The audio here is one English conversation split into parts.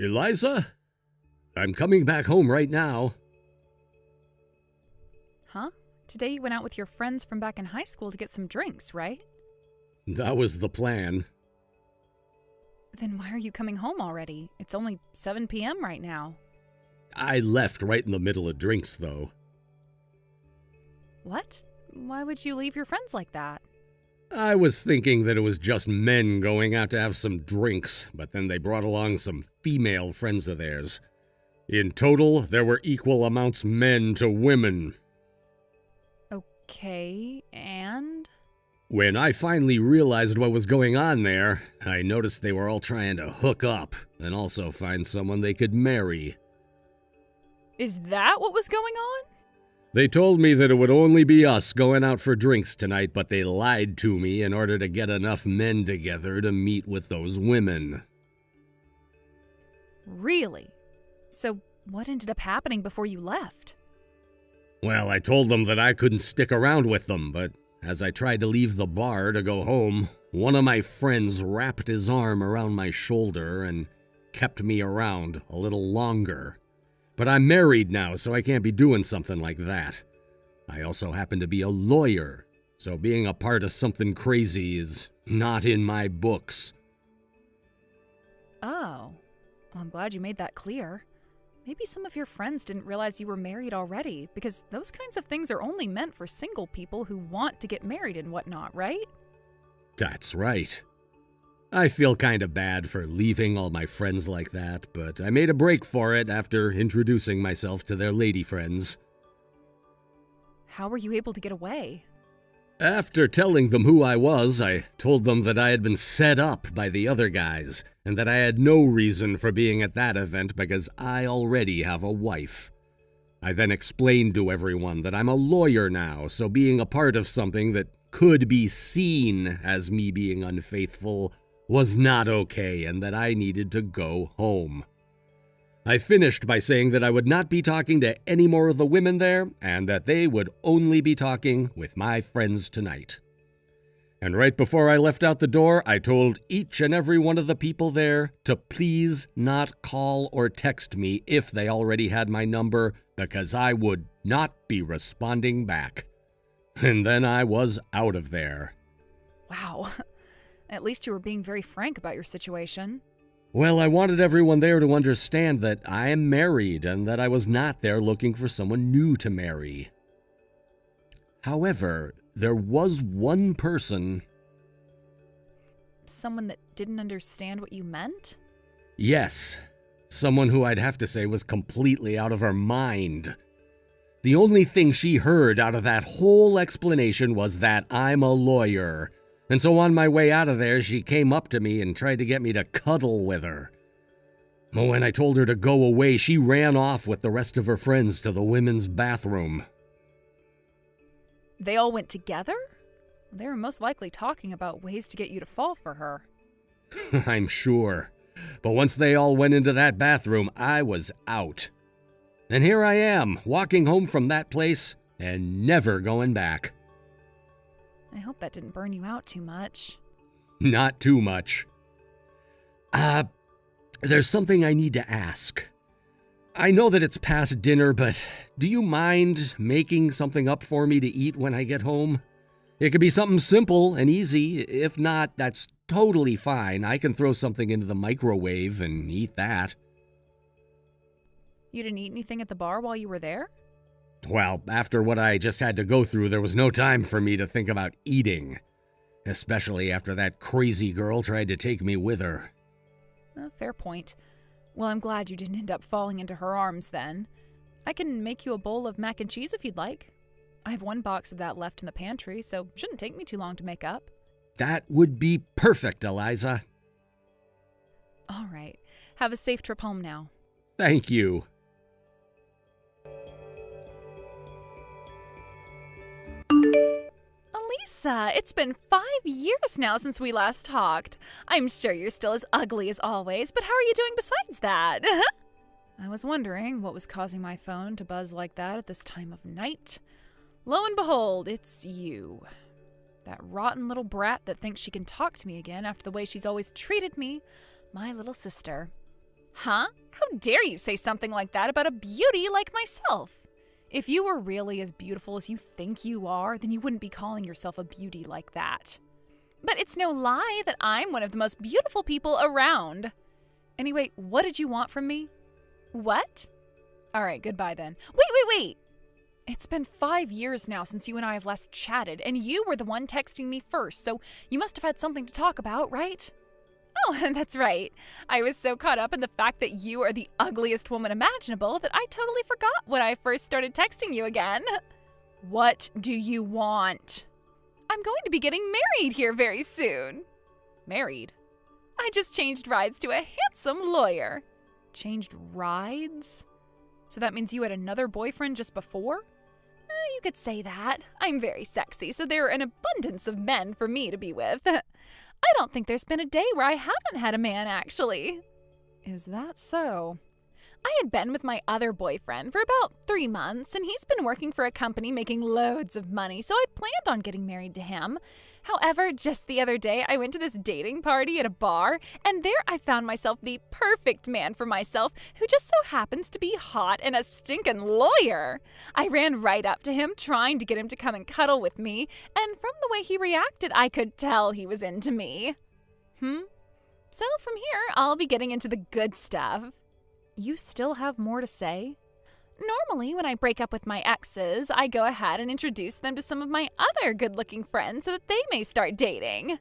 Eliza? I'm coming back home right now. Huh? Today you went out with your friends from back in high school to get some drinks, right? That was the plan. Then why are you coming home already? It's only 7 p.m. right now. I left right in the middle of drinks, though. What? Why would you leave your friends like that? I was thinking that it was just men going out to have some drinks, but then they brought along some female friends of theirs. In total, there were equal amounts men to women. Okay, and? When I finally realized what was going on there, I noticed they were all trying to hook up and also find someone they could marry. Is that what was going on? They told me that it would only be us going out for drinks tonight, but they lied to me in order to get enough men together to meet with those women. Really? So what ended up happening before you left? Well, I told them that I couldn't stick around with them, but as I tried to leave the bar to go home, one of my friends wrapped his arm around my shoulder and kept me around a little longer. But I'm married now, so I can't be doing something like that. I also happen to be a lawyer, so being a part of something crazy is not in my books. Oh, well, I'm glad you made that clear. Maybe some of your friends didn't realize you were married already, because those kinds of things are only meant for single people who want to get married and whatnot, right? That's right. I feel kind of bad for leaving all my friends like that, but I made a break for it after introducing myself to their lady friends. How were you able to get away? After telling them who I was, I told them that I had been set up by the other guys, and that I had no reason for being at that event because I already have a wife. I then explained to everyone that I'm a lawyer now, so being a part of something that could be seen as me being unfaithful was not okay and that I needed to go home. I finished by saying that I would not be talking to any more of the women there and that they would only be talking with my friends tonight. And right before I left out the door, I told each and every one of the people there to please not call or text me if they already had my number because I would not be responding back. And then I was out of there. Wow. At least you were being very frank about your situation. Well, I wanted everyone there to understand that I am married and that I was not there looking for someone new to marry. However, there was one person. Someone that didn't understand what you meant? Yes, someone who I'd have to say was completely out of her mind. The only thing she heard out of that whole explanation was that I'm a lawyer. And so on my way out of there, she came up to me and tried to get me to cuddle with her. But when I told her to go away, she ran off with the rest of her friends to the women's bathroom. They all went together? They were most likely talking about ways to get you to fall for her. I'm sure. But once they all went into that bathroom, I was out. And here I am, walking home from that place and never going back. I hope that didn't burn you out too much. Not too much. There's something I need to ask. I know that it's past dinner, but do you mind making something up for me to eat when I get home? It could be something simple and easy. If not, that's totally fine. I can throw something into the microwave and eat that. You didn't eat anything at the bar while you were there? Well, after what I just had to go through, there was no time for me to think about eating. Especially after that crazy girl tried to take me with her. Fair point. Well, I'm glad you didn't end up falling into her arms then. I can make you a bowl of mac and cheese if you'd like. I have one box of that left in the pantry, so it shouldn't take me too long to make up. That would be perfect, Eliza. All right. Have a safe trip home now. Thank you. Elisa, it's been 5 years now since we last talked. I'm sure you're still as ugly as always, but how are you doing besides that? I was wondering what was causing my phone to buzz like that at this time of night. Lo and behold, it's you. That rotten little brat that thinks she can talk to me again after the way she's always treated me, my little sister. Huh? How dare you say something like that about a beauty like myself? If you were really as beautiful as you think you are, then you wouldn't be calling yourself a beauty like that. But it's no lie that I'm one of the most beautiful people around. Anyway, what did you want from me? What? All right, goodbye then. Wait! It's been 5 years now since you and I have last chatted, and you were the one texting me first, so you must have had something to talk about, right? Oh, that's right. I was so caught up in the fact that you are the ugliest woman imaginable that I totally forgot when I first started texting you again. What do you want? I'm going to be getting married here very soon. Married? I just changed rides to a handsome lawyer. Changed rides? So that means you had another boyfriend just before? You could say that. I'm very sexy, so there are an abundance of men for me to be with. I don't think there's been a day where I haven't had a man, actually. Is that so? I had been with my other boyfriend for about 3 months, and he's been working for a company making loads of money, so I'd planned on getting married to him. However, just the other day, I went to this dating party at a bar, and there I found myself the perfect man for myself, who just so happens to be hot and a stinkin' lawyer. I ran right up to him, trying to get him to come and cuddle with me, and from the way he reacted, I could tell he was into me. So from here, I'll be getting into the good stuff. You still have more to say? Normally, when I break up with my exes, I go ahead and introduce them to some of my other good-looking friends so that they may start dating.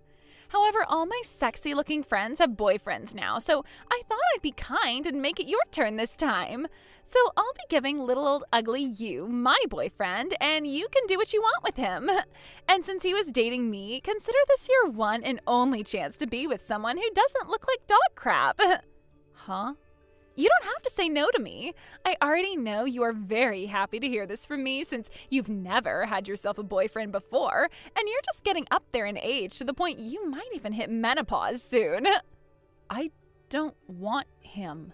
However, all my sexy-looking friends have boyfriends now, so I thought I'd be kind and make it your turn this time. So I'll be giving little old ugly you my boyfriend, and you can do what you want with him. And since he was dating me, consider this your one and only chance to be with someone who doesn't look like dog crap. Huh? You don't have to say no to me. I already know you are very happy to hear this from me since you've never had yourself a boyfriend before, and you're just getting up there in age to the point you might even hit menopause soon. I don't want him.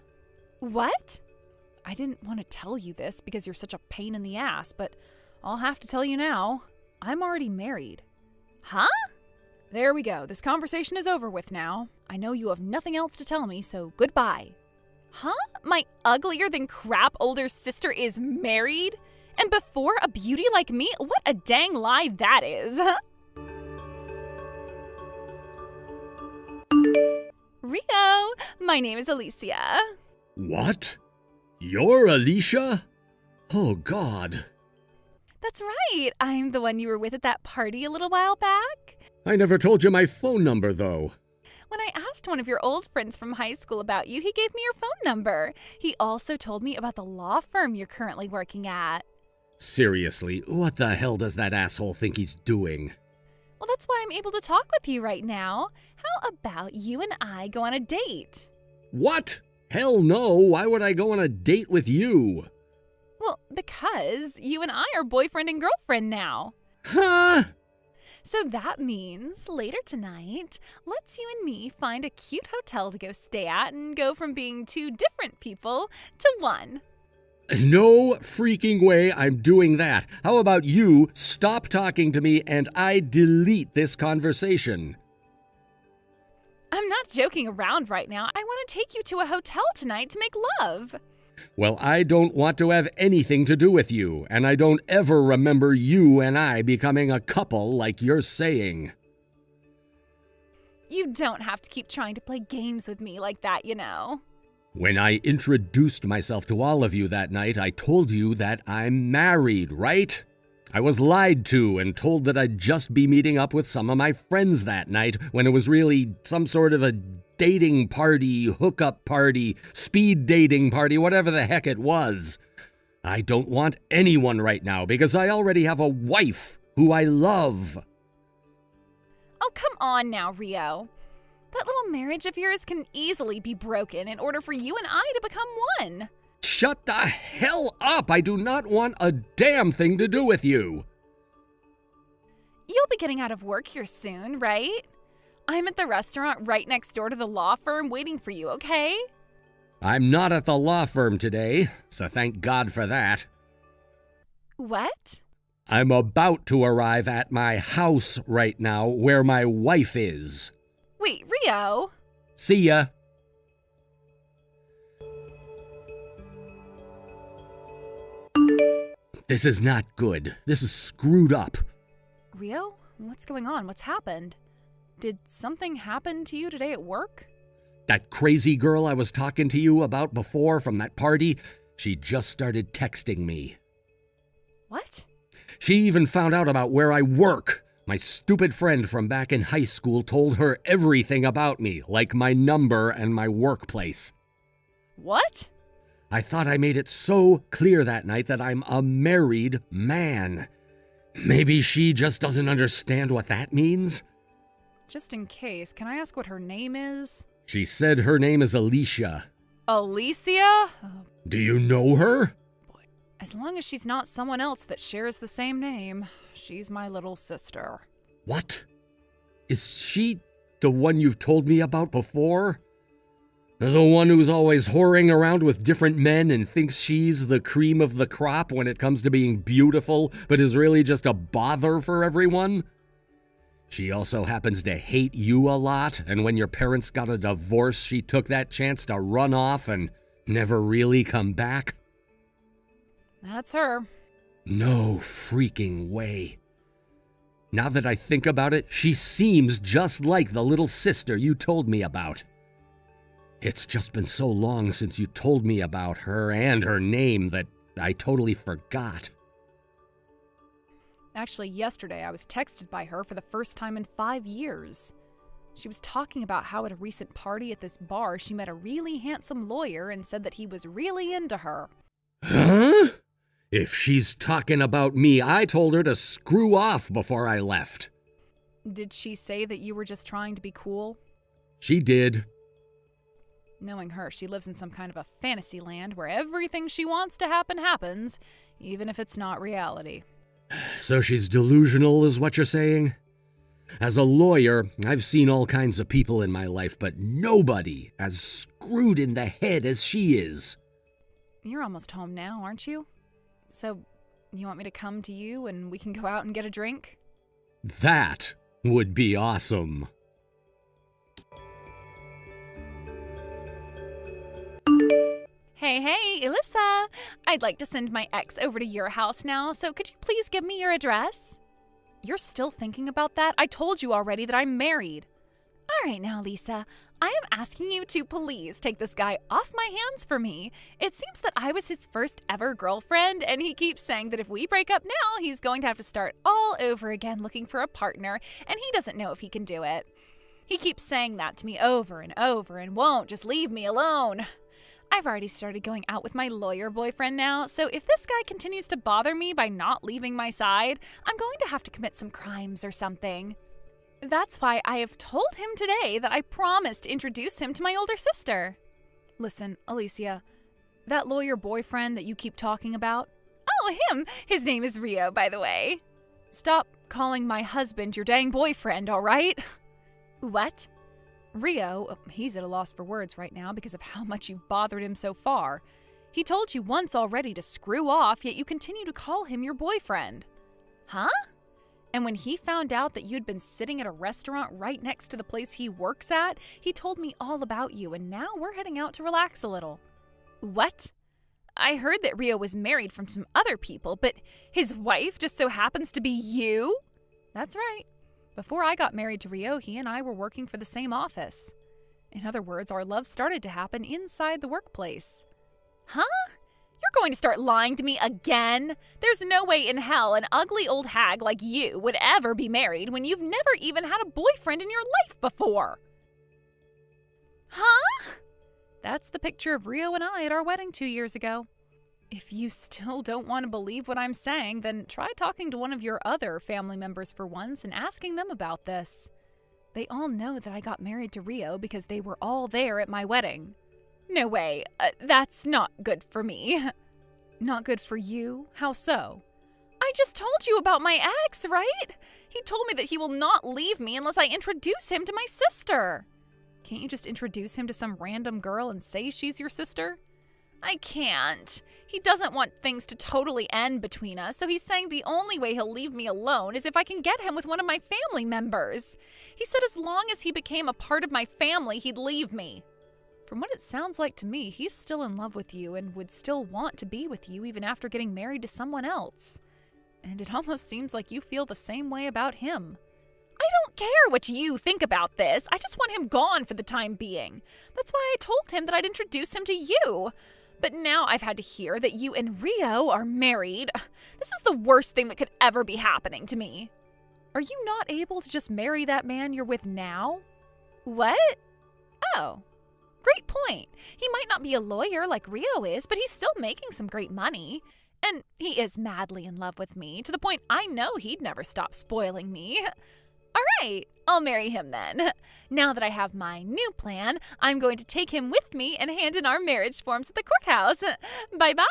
What? I didn't want to tell you this because you're such a pain in the ass, but I'll have to tell you now. I'm already married. Huh? There we go. This conversation is over with now. I know you have nothing else to tell me, so goodbye. Huh? My uglier than crap older sister is married? And before a beauty like me? What a dang lie that is. Rio, my name is Alicia. What? You're Alicia? Oh, God. That's right. I'm the one you were with at that party a little while back. I never told you my phone number, though. When I asked one of your old friends from high school about you, he gave me your phone number. He also told me about the law firm you're currently working at. Seriously, what the hell does that asshole think he's doing? Well, that's why I'm able to talk with you right now. How about you and I go on a date? What? Hell no, why would I go on a date with you? Well, because you and I are boyfriend and girlfriend now. Huh? So that means later tonight, let's you and me find a cute hotel to go stay at and go from being two different people to one. No freaking way I'm doing that. How about you stop talking to me and I delete this conversation? I'm not joking around right now. I want to take you to a hotel tonight to make love. Well, I don't want to have anything to do with you, and I don't ever remember you and I becoming a couple like you're saying. You don't have to keep trying to play games with me like that, you know. When I introduced myself to all of you that night, I told you that I'm married, right? I was lied to and told that I'd just be meeting up with some of my friends that night when it was really some sort of a dating party, hookup party, speed dating party, whatever the heck it was. I don't want anyone right now because I already have a wife who I love. Oh, come on now, Rio. That little marriage of yours can easily be broken in order for you and I to become one. Shut the hell up! I do not want a damn thing to do with you. You'll be getting out of work here soon, right? I'm at the restaurant right next door to the law firm waiting for you, okay? I'm not at the law firm today, so thank God for that. What? I'm about to arrive at my house right now where my wife is. Wait, Rio? See ya. This is not good. This is screwed up. Rio? What's going on? What's happened? Did something happen to you today at work? That crazy girl I was talking to you about before from that party, she just started texting me. What? She even found out about where I work. My stupid friend from back in high school told her everything about me, like my number and my workplace. What? I thought I made it so clear that night that I'm a married man. Maybe she just doesn't understand what that means? Just in case, can I ask what her name is? She said her name is Alicia. Alicia? Do you know her? As long as she's not someone else that shares the same name, she's my little sister. What? Is she the one you've told me about before? The one who's always whoring around with different men and thinks she's the cream of the crop when it comes to being beautiful, but is really just a bother for everyone? She also happens to hate you a lot, and when your parents got a divorce, she took that chance to run off and never really come back? That's her. No freaking way. Now that I think about it, she seems just like the little sister you told me about. It's just been so long since you told me about her and her name that I totally forgot. Actually, yesterday I was texted by her for the first time in 5 years. She was talking about how at a recent party at this bar she met a really handsome lawyer and said that he was really into her. Huh? If she's talking about me, I told her to screw off before I left. Did she say that you were just trying to be cool? She did. Knowing her, she lives in some kind of a fantasy land where everything she wants to happen happens, even if it's not reality. So she's delusional, is what you're saying? As a lawyer, I've seen all kinds of people in my life, but nobody as screwed in the head as she is. You're almost home now, aren't you? So, you want me to come to you and we can go out and get a drink? That would be awesome. Hey, Alyssa! I'd like to send my ex over to your house now, so could you please give me your address? You're still thinking about that? I told you already that I'm married. All right now, Lisa. I am asking you to please take this guy off my hands for me. It seems that I was his first ever girlfriend, and he keeps saying that if we break up now, he's going to have to start all over again looking for a partner, and he doesn't know if he can do it. He keeps saying that to me over and over and won't just leave me alone. I've already started going out with my lawyer boyfriend now, so if this guy continues to bother me by not leaving my side, I'm going to have to commit some crimes or something. That's why I have told him today that I promised to introduce him to my older sister. Listen, Alicia, that lawyer boyfriend that you keep talking about? Oh, him! His name is Rio, by the way. Stop calling my husband your dang boyfriend, all right? What? Rio, he's at a loss for words right now because of how much you've bothered him so far. He told you once already to screw off, yet you continue to call him your boyfriend. Huh? And when he found out that you'd been sitting at a restaurant right next to the place he works at, he told me all about you, and now we're heading out to relax a little. What? I heard that Rio was married from some other people, but his wife just so happens to be you? That's right. Before I got married to Rio, he and I were working for the same office. In other words, our love started to happen inside the workplace. Huh? You're going to start lying to me again? There's no way in hell an ugly old hag like you would ever be married when you've never even had a boyfriend in your life before. Huh? That's the picture of Rio and I at our wedding 2 years ago. If you still don't want to believe what I'm saying, then try talking to one of your other family members for once and asking them about this. They all know that I got married to Rio because they were all there at my wedding. No way. That's not good for me. Not good for you? How so? I just told you about my ex, right? He told me that he will not leave me unless I introduce him to my sister. Can't you just introduce him to some random girl and say she's your sister? I can't. He doesn't want things to totally end between us, so he's saying the only way he'll leave me alone is if I can get him with one of my family members. He said as long as he became a part of my family, he'd leave me. From what it sounds like to me, he's still in love with you and would still want to be with you even after getting married to someone else. And it almost seems like you feel the same way about him. I don't care what you think about this. I just want him gone for the time being. That's why I told him that I'd introduce him to you. But now I've had to hear that you and Rio are married. This is the worst thing that could ever be happening to me. Are you not able to just marry that man you're with now? What? Oh, great point. He might not be a lawyer like Rio is, but he's still making some great money. And he is madly in love with me, to the point I know he'd never stop spoiling me. All right, I'll marry him then. Now that I have my new plan, I'm going to take him with me and hand in our marriage forms at the courthouse. Bye-bye.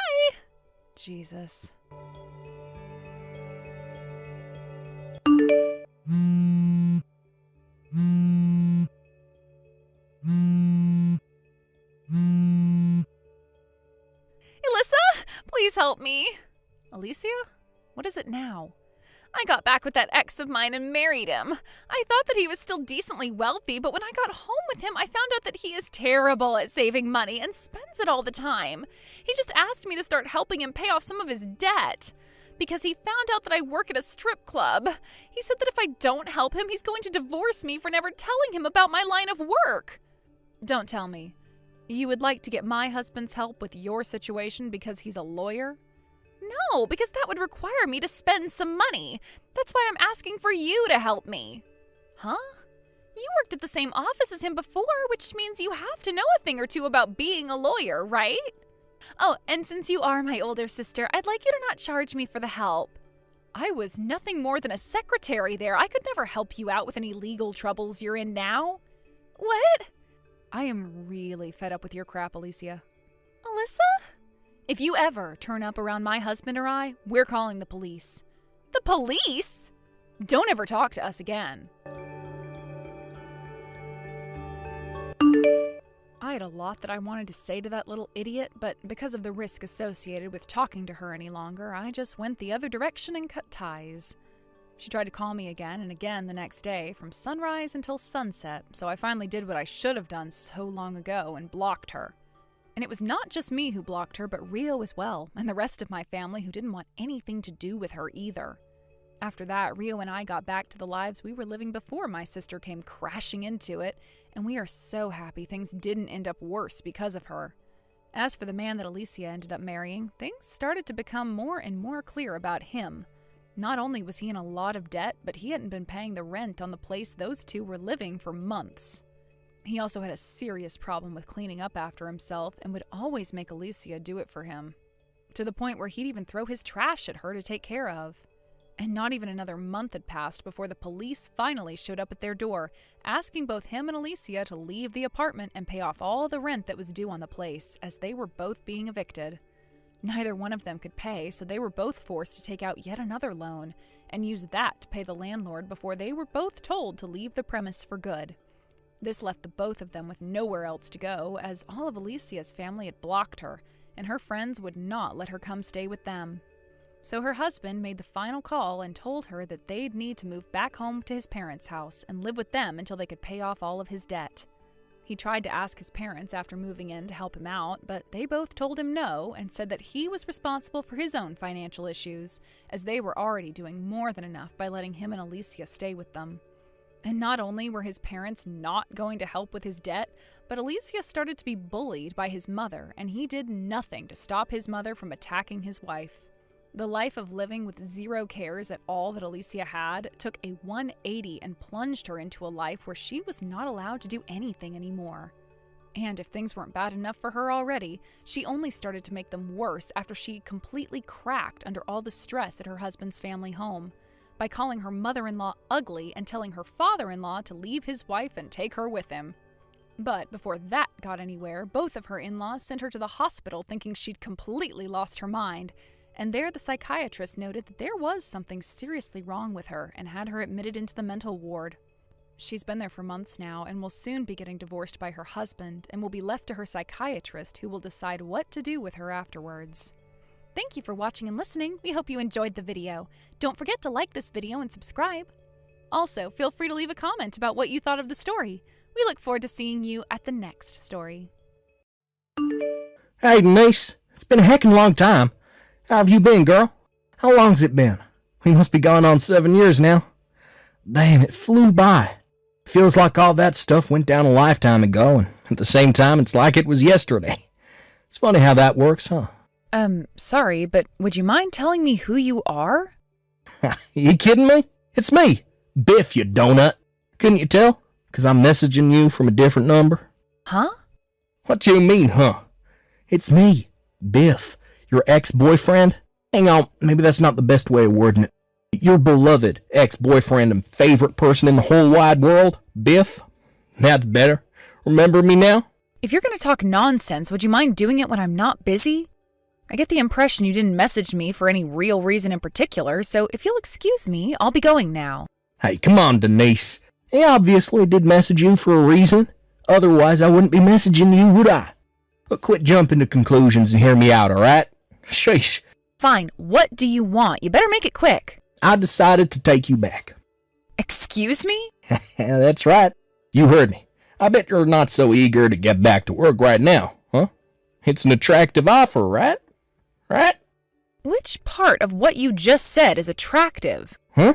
Jesus. Alyssa, please help me. Alicia? What is it now? I got back with that ex of mine and married him. I thought that he was still decently wealthy, but when I got home with him, I found out that he is terrible at saving money and spends it all the time. He just asked me to start helping him pay off some of his debt because he found out that I work at a strip club. He said that if I don't help him, he's going to divorce me for never telling him about my line of work. Don't tell me. You would like to get my husband's help with your situation because he's a lawyer? No, because that would require me to spend some money. That's why I'm asking for you to help me. Huh? You worked at the same office as him before, which means you have to know a thing or two about being a lawyer, right? Oh, and since you are my older sister, I'd like you to not charge me for the help. I was nothing more than a secretary there. I could never help you out with any legal troubles you're in now. What? I am really fed up with your crap, Alicia. Alyssa? If you ever turn up around my husband or I, we're calling the police. The police? Don't ever talk to us again. I had a lot that I wanted to say to that little idiot, but because of the risk associated with talking to her any longer, I just went the other direction and cut ties. She tried to call me again and again the next day, from sunrise until sunset, so I finally did what I should have done so long ago and blocked her. And it was not just me who blocked her, but Rio as well, and the rest of my family who didn't want anything to do with her either. After that, Rio and I got back to the lives we were living before my sister came crashing into it, and we are so happy things didn't end up worse because of her. As for the man that Alicia ended up marrying, things started to become more and more clear about him. Not only was he in a lot of debt, but he hadn't been paying the rent on the place those two were living for months. He also had a serious problem with cleaning up after himself and would always make Alicia do it for him, to the point where he'd even throw his trash at her to take care of. And not even another month had passed before the police finally showed up at their door, asking both him and Alicia to leave the apartment and pay off all the rent that was due on the place, as they were both being evicted. Neither one of them could pay, so they were both forced to take out yet another loan and use that to pay the landlord before they were both told to leave the premise for good. This left the both of them with nowhere else to go, as all of Alicia's family had blocked her, and her friends would not let her come stay with them. So her husband made the final call and told her that they'd need to move back home to his parents' house and live with them until they could pay off all of his debt. He tried to ask his parents after moving in to help him out, but they both told him no and said that he was responsible for his own financial issues, as they were already doing more than enough by letting him and Alicia stay with them. And not only were his parents not going to help with his debt, but Alicia started to be bullied by his mother, and he did nothing to stop his mother from attacking his wife. The life of living with zero cares at all that Alicia had took a 180 and plunged her into a life where she was not allowed to do anything anymore. And if things weren't bad enough for her already, she only started to make them worse after she completely cracked under all the stress at her husband's family home, by calling her mother-in-law ugly and telling her father-in-law to leave his wife and take her with him. But before that got anywhere, both of her in-laws sent her to the hospital thinking she'd completely lost her mind, and there the psychiatrist noted that there was something seriously wrong with her and had her admitted into the mental ward. She's been there for months now and will soon be getting divorced by her husband and will be left to her psychiatrist, who will decide what to do with her afterwards. Thank you for watching and listening. We hope you enjoyed the video. Don't forget to like this video and subscribe. Also, feel free to leave a comment about what you thought of the story. We look forward to seeing you at the next story. Hey, Denise. It's been a heckin' long time. How have you been, girl? How long's it been? We must be going on 7 years now. Damn, it flew by. Feels like all that stuff went down a lifetime ago, and at the same time, it's like it was yesterday. It's funny how that works, huh? Sorry, but would you mind telling me who you are? You kidding me? It's me, Biff, you donut. Couldn't you tell? 'Cause I'm messaging you from a different number. Huh? What do you mean, huh? It's me, Biff, your ex-boyfriend. Hang on, maybe that's not the best way of wording it. Your beloved ex-boyfriend and favorite person in the whole wide world, Biff. That's better. Remember me now? If you're going to talk nonsense, would you mind doing it when I'm not busy? I get the impression you didn't message me for any real reason in particular, so if you'll excuse me, I'll be going now. Hey, come on, Denise. I obviously did message you for a reason. Otherwise, I wouldn't be messaging you, would I? Look, quit jumping to conclusions and hear me out, alright? Sheesh. Fine, what do you want? You better make it quick. I decided to take you back. Excuse me? That's right. You heard me. I bet you're not so eager to get back to work right now, huh? It's an attractive offer, right? Right? Which part of what you just said is attractive? Huh?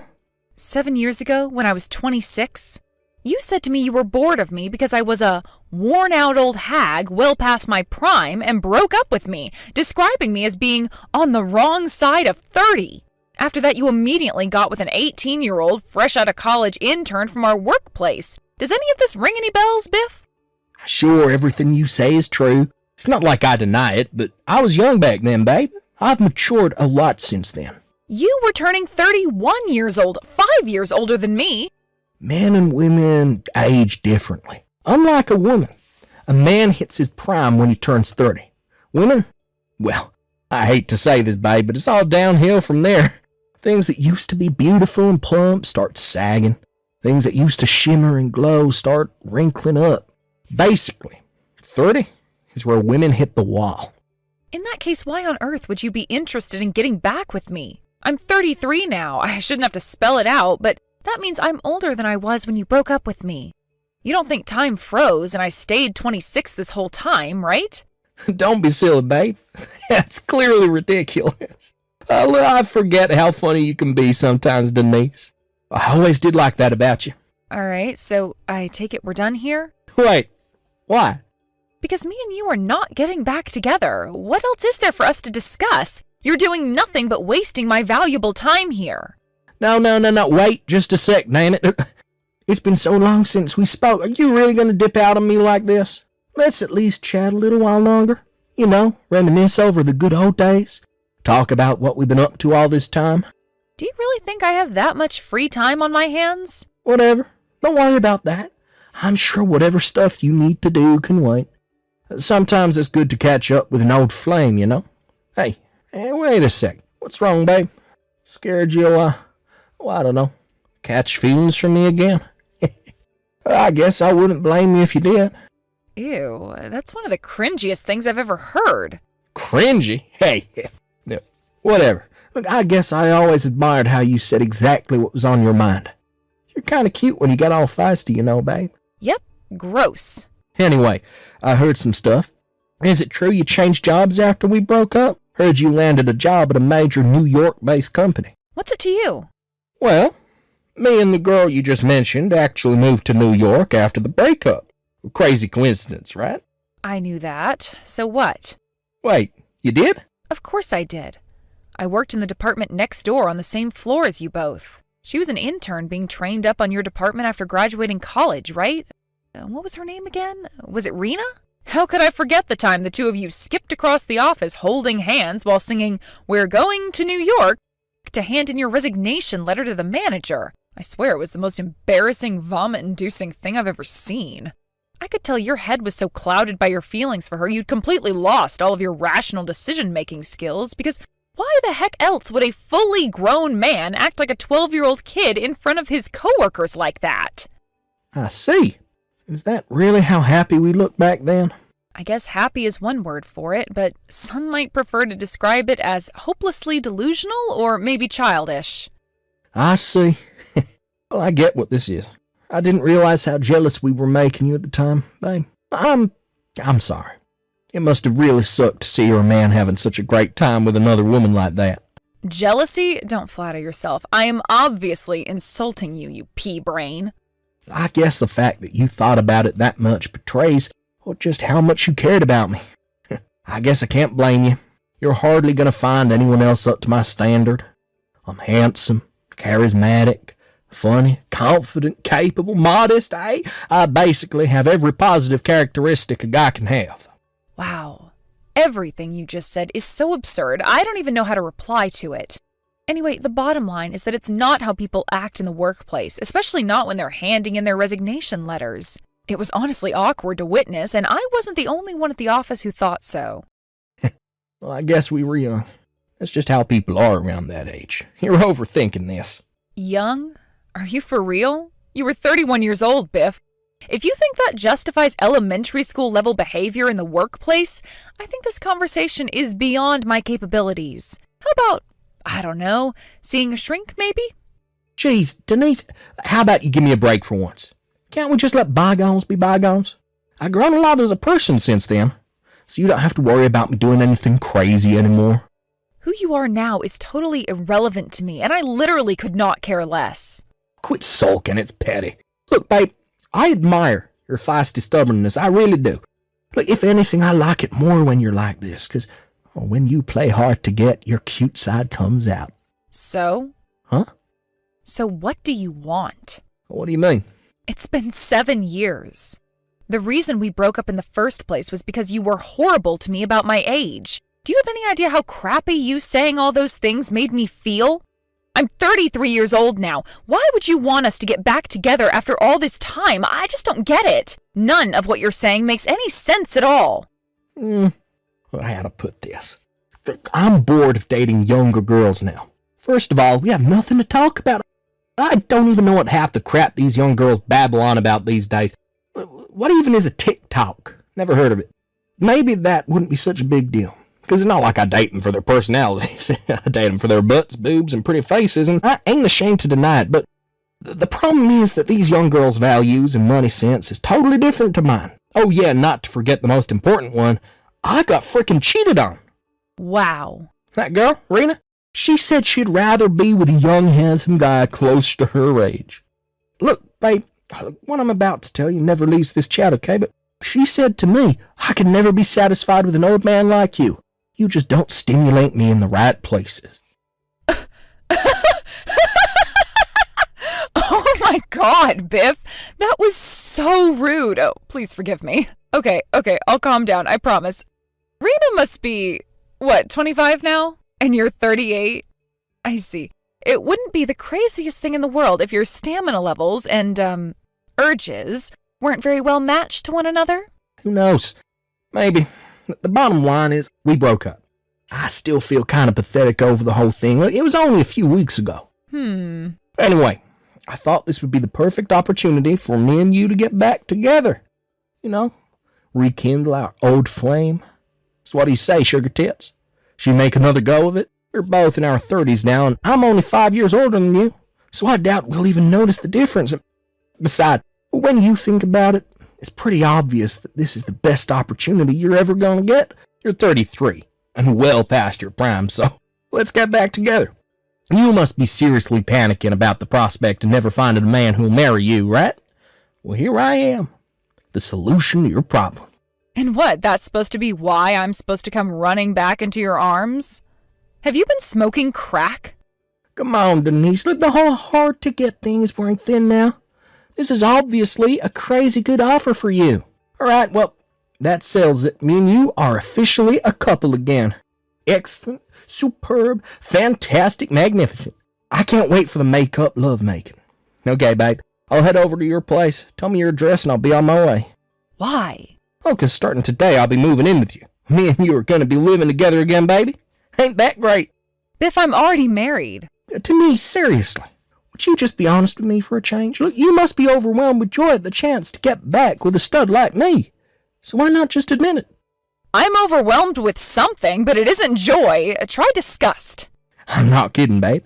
7 years ago, when I was 26, you said to me you were bored of me because I was a worn-out old hag well past my prime and broke up with me, describing me as being on the wrong side of 30. After that, you immediately got with an 18-year-old fresh out of college intern from our workplace. Does any of this ring any bells, Biff? Sure, everything you say is true. It's not like I deny it, but I was young back then, babe. I've matured a lot since then. You were turning 31 years old, 5 years older than me. Men and women age differently. Unlike a woman, a man hits his prime when he turns 30. Women? Well, I hate to say this, babe, but it's all downhill from there. Things that used to be beautiful and plump start sagging. Things that used to shimmer and glow start wrinkling up. Basically, 30 is where women hit the wall. In that case, why on earth would you be interested in getting back with me? I'm 33 now. I shouldn't have to spell it out, but that means I'm older than I was when you broke up with me. You don't think time froze and I stayed 26 this whole time, right? Don't be silly, babe. That's clearly ridiculous. I forget how funny you can be sometimes, Denise. I always did like that about you. All right, so I take it we're done here? Wait, why? Because me and you are not getting back together. What else is there for us to discuss? You're doing nothing but wasting my valuable time here. No, wait just a sec, damn it. It's been so long since we spoke. Are you really going to dip out on me like this? Let's at least chat a little while longer. You know, reminisce over the good old days. Talk about what we've been up to all this time. Do you really think I have that much free time on my hands? Whatever. Don't worry about that. I'm sure whatever stuff you need to do can wait. Sometimes it's good to catch up with an old flame, you know? Hey, wait a sec. What's wrong, babe? Scared you'll, I don't know, catch feelings from me again? I guess I wouldn't blame you if you did. Ew, that's one of the cringiest things I've ever heard. Cringy? Hey, whatever. Look, I guess I always admired how you said exactly what was on your mind. You're kind of cute when you got all feisty, you know, babe. Yep, gross. Anyway, I heard some stuff. Is it true you changed jobs after we broke up? Heard you landed a job at a major New York-based company. What's it to you? Well, me and the girl you just mentioned actually moved to New York after the breakup. Crazy coincidence, right? I knew that. So what? Wait, you did? Of course I did. I worked in the department next door on the same floor as you both. She was an intern being trained up on your department after graduating college, right? What was her name again? Was it Rena? How could I forget the time the two of you skipped across the office holding hands while singing, "We're going to New York," to hand in your resignation letter to the manager? I swear it was the most embarrassing, vomit-inducing thing I've ever seen. I could tell your head was so clouded by your feelings for her you'd completely lost all of your rational decision-making skills, because why the heck else would a fully grown man act like a 12-year-old kid in front of his coworkers like that? I see. Is that really how happy we look back then? I guess happy is one word for it, but some might prefer to describe it as hopelessly delusional or maybe childish. I see. Well, I get what this is. I didn't realize how jealous we were making you at the time, babe. I'm sorry. It must have really sucked to see your man having such a great time with another woman like that. Jealousy? Don't flatter yourself. I am obviously insulting you, you pea-brain. I guess the fact that you thought about it that much betrays just how much you cared about me. I guess I can't blame you. You're hardly going to find anyone else up to my standard. I'm handsome, charismatic, funny, confident, capable, modest. I basically have every positive characteristic a guy can have. Wow. Everything you just said is so absurd, I don't even know how to reply to it. Anyway, the bottom line is that it's not how people act in the workplace, especially not when they're handing in their resignation letters. It was honestly awkward to witness, and I wasn't the only one at the office who thought so. Well, I guess we were young. That's just how people are around that age. You're overthinking this. Young? Are you for real? You were 31 years old, Biff. If you think that justifies elementary school level behavior in the workplace, I think this conversation is beyond my capabilities. How about, I don't know, seeing a shrink maybe? Geez, Denise, how about you give me a break for once? Can't we just let bygones be bygones? I've grown a lot as a person since then, so you don't have to worry about me doing anything crazy anymore. Who you are now is totally irrelevant to me, and I literally could not care less. Quit sulking, it's petty. Look, babe, I admire your feisty stubbornness, I really do. Look, if anything, I like it more when you're like this, because when you play hard to get, your cute side comes out. So? Huh? So what do you want? What do you mean? It's been 7 years. The reason we broke up in the first place was because you were horrible to me about my age. Do you have any idea how crappy you saying all those things made me feel? I'm 33 years old now. Why would you want us to get back together after all this time? I just don't get it. None of what you're saying makes any sense at all. Well, how to put this? I'm bored of dating younger girls now. First of all, we have nothing to talk about. I don't even know what half the crap these young girls babble on about these days. What even is a TikTok? Never heard of it. Maybe that wouldn't be such a big deal. Because it's not like I date them for their personalities. I date them for their butts, boobs, and pretty faces, and I ain't ashamed to deny it. But the problem is that these young girls' values and money sense is totally different to mine. Oh yeah, not to forget the most important one. I got frickin' cheated on. Wow. That girl, Rena, she said she'd rather be with a young, handsome guy close to her age. Look, babe, what I'm about to tell you never leaves this chat, okay? But she said to me, I could never be satisfied with an old man like you. You just don't stimulate me in the right places. Oh my God, Biff. That was so rude. Oh, please forgive me. Okay, I'll calm down, I promise. Rena must be, 25 now? And you're 38? I see. It wouldn't be the craziest thing in the world if your stamina levels and, urges weren't very well matched to one another? Who knows? Maybe. The bottom line is, we broke up. I still feel kind of pathetic over the whole thing. It was only a few weeks ago. Anyway, I thought this would be the perfect opportunity for me and you to get back together. You know, rekindle our old flame. So what do you say, sugar tits? Should we make another go of it? We're both in our 30s now, and I'm only 5 years older than you, so I doubt we'll even notice the difference. Besides, when you think about it, it's pretty obvious that this is the best opportunity you're ever going to get. You're 33 and well past your prime, so let's get back together. You must be seriously panicking about the prospect of never finding a man who'll marry you, right? Well, here I am, the solution to your problem. And what, that's supposed to be why I'm supposed to come running back into your arms? Have you been smoking crack? Come on, Denise, look, the whole hard-to-get thing is wearing thin now. This is obviously a crazy good offer for you. All right, well, that settles it. Me and you are officially a couple again. Excellent, superb, fantastic, magnificent. I can't wait for the make-up lovemaking. Okay, babe, I'll head over to your place. Tell me your address and I'll be on my way. Why? Oh, 'cause starting today I'll be moving in with you. Me and you are going to be living together again, baby. Ain't that great? Biff, I'm already married. To me, seriously. Would you just be honest with me for a change? Look, you must be overwhelmed with joy at the chance to get back with a stud like me. So why not just admit it? I'm overwhelmed with something, but it isn't joy. Try disgust. I'm not kidding, babe.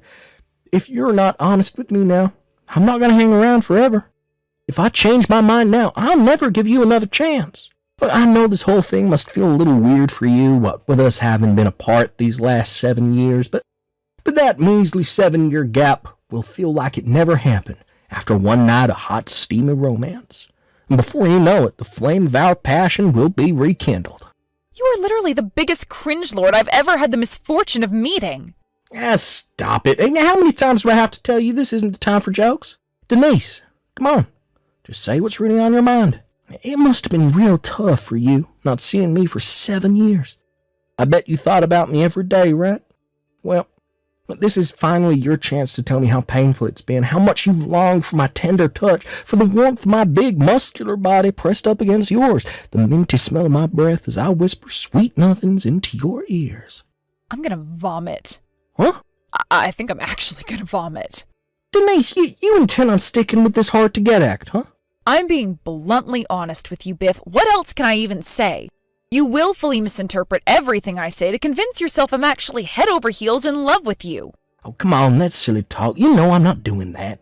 If you're not honest with me now, I'm not going to hang around forever. If I change my mind now, I'll never give you another chance. But I know this whole thing must feel a little weird for you, what with us having been apart these last 7 years, but that measly 7-year gap will feel like it never happened after one night of hot, steamy romance. And before you know it, the flame of our passion will be rekindled. You are literally the biggest cringe lord I've ever had the misfortune of meeting. Stop it. And how many times do I have to tell you this isn't the time for jokes? Denise, come on. Just say what's really on your mind. It must have been real tough for you, not seeing me for 7 years. I bet you thought about me every day, right? Well, this is finally your chance to tell me how painful it's been, how much you've longed for my tender touch, for the warmth of my big muscular body pressed up against yours, the minty smell of my breath as I whisper sweet nothings into your ears. I'm gonna vomit. Huh? I think I'm actually gonna vomit. Denise, you intend on sticking with this hard-to-get act, huh? I'm being bluntly honest with you, Biff. What else can I even say? You willfully misinterpret everything I say to convince yourself I'm actually head over heels in love with you. Oh, come on, that's silly talk. You know I'm not doing that.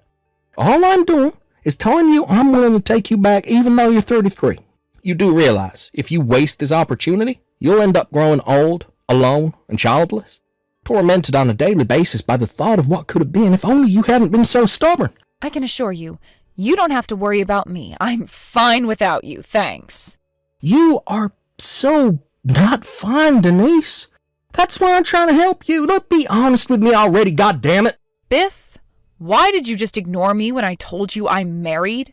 All I'm doing is telling you I'm willing to take you back even though you're 33. You do realize if you waste this opportunity, you'll end up growing old, alone, and childless, tormented on a daily basis by the thought of what could have been if only you hadn't been so stubborn. I can assure you, you don't have to worry about me. I'm fine without you, thanks. You are so not fine, Denise. That's why I'm trying to help you. Look, be honest with me already, goddammit. Biff, why did you just ignore me when I told you I'm married?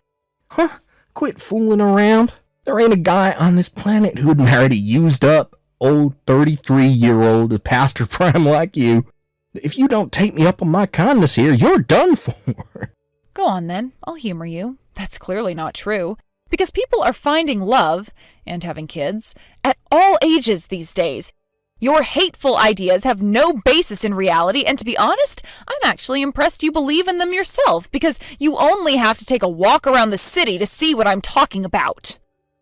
Huh? Quit fooling around. There ain't a guy on this planet who'd marry a used-up, old 33-year-old past her prime like you. If you don't take me up on my kindness here, you're done for. Go on then, I'll humor you. That's clearly not true. Because people are finding love, and having kids, at all ages these days. Your hateful ideas have no basis in reality, and to be honest, I'm actually impressed you believe in them yourself, because you only have to take a walk around the city to see what I'm talking about.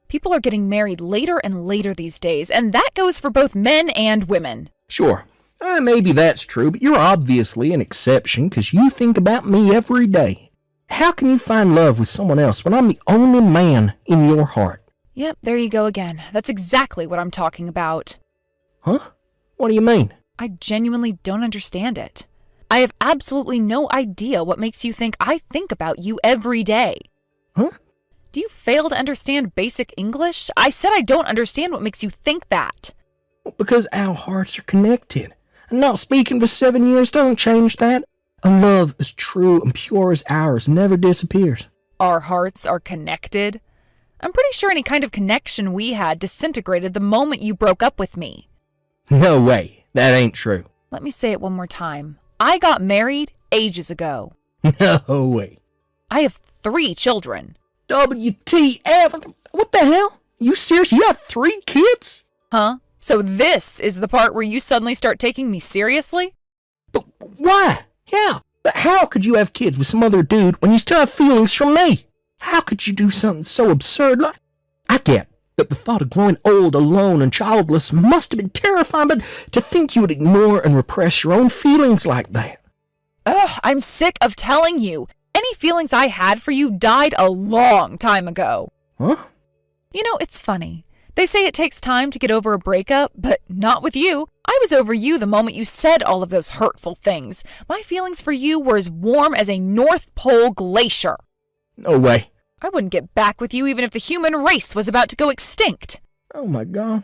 People are getting married later and later these days, and that goes for both men and women. Sure, maybe that's true, but you're obviously an exception, because you think about me every day. How can you find love with someone else when I'm the only man in your heart? Yep, there you go again. That's exactly what I'm talking about. Huh? What do you mean? I genuinely don't understand it. I have absolutely no idea what makes you think I think about you every day. Huh? Do you fail to understand basic English? I said I don't understand what makes you think that. Because our hearts are connected. And not speaking for 7 years don't change that. A love as true and pure as ours never disappears. Our hearts are connected? I'm pretty sure any kind of connection we had disintegrated the moment you broke up with me. No way. That ain't true. Let me say it one more time. I got married ages ago. No way. I have 3 children. WTF? What the hell? You serious? You got 3 kids? Huh? So this is the part where you suddenly start taking me seriously? But why? Yeah, but how could you have kids with some other dude when you still have feelings for me? How could you do something so absurd? Look, I get that the thought of growing old, alone, and childless must have been terrifying, but to think you would ignore and repress your own feelings like that. Ugh, I'm sick of telling you. Any feelings I had for you died a long time ago. Huh? You know, it's funny. They say it takes time to get over a breakup, but not with you. I was over you the moment you said all of those hurtful things. My feelings for you were as warm as a North Pole glacier. No way. I wouldn't get back with you even if the human race was about to go extinct. Oh my God.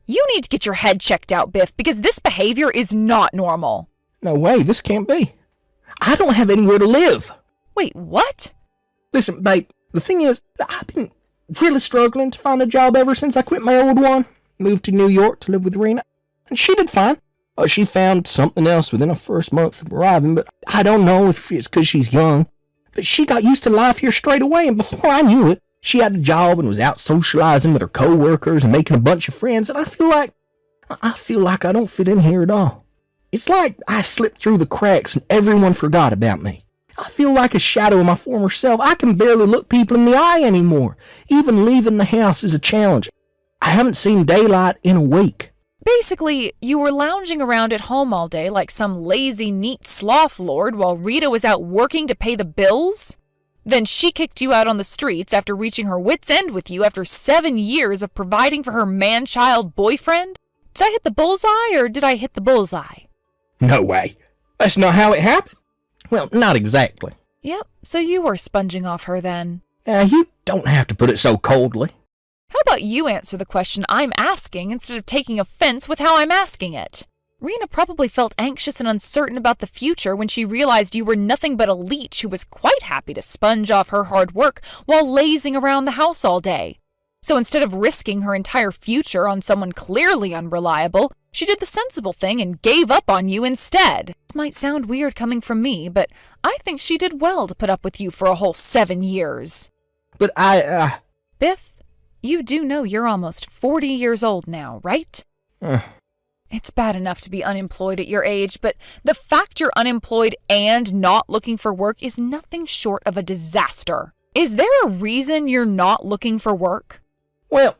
You need to get your head checked out, Biff, because this behavior is not normal. No way, this can't be. I don't have anywhere to live. Wait, what? Listen, babe, the thing is, I've been really struggling to find a job ever since I quit my old one. Moved to New York to live with Rena. And she did fine. She found something else within her first month of arriving, but I don't know if it's because she's young. But she got used to life here straight away, and before I knew it, she had a job and was out socializing with her co-workers and making a bunch of friends, and I feel like I don't fit in here at all. It's like I slipped through the cracks and everyone forgot about me. I feel like a shadow of my former self. I can barely look people in the eye anymore. Even leaving the house is a challenge. I haven't seen daylight in a week. Basically, you were lounging around at home all day like some lazy, neat sloth lord while Rita was out working to pay the bills? Then she kicked you out on the streets after reaching her wit's end with you after 7 years of providing for her man-child boyfriend? Did I hit the bullseye or did I hit the bullseye? No way. That's not how it happened. Well, not exactly. Yep, so you were sponging off her then. You don't have to put it so coldly. How about you answer the question I'm asking instead of taking offense with how I'm asking it? Rena probably felt anxious and uncertain about the future when she realized you were nothing but a leech who was quite happy to sponge off her hard work while lazing around the house all day. So instead of risking her entire future on someone clearly unreliable, she did the sensible thing and gave up on you instead. This might sound weird coming from me, but I think she did well to put up with you for a whole 7 years. But Biff, you do know you're almost 40 years old now, right? It's bad enough to be unemployed at your age, but the fact you're unemployed and not looking for work is nothing short of a disaster. Is there a reason you're not looking for work? Well,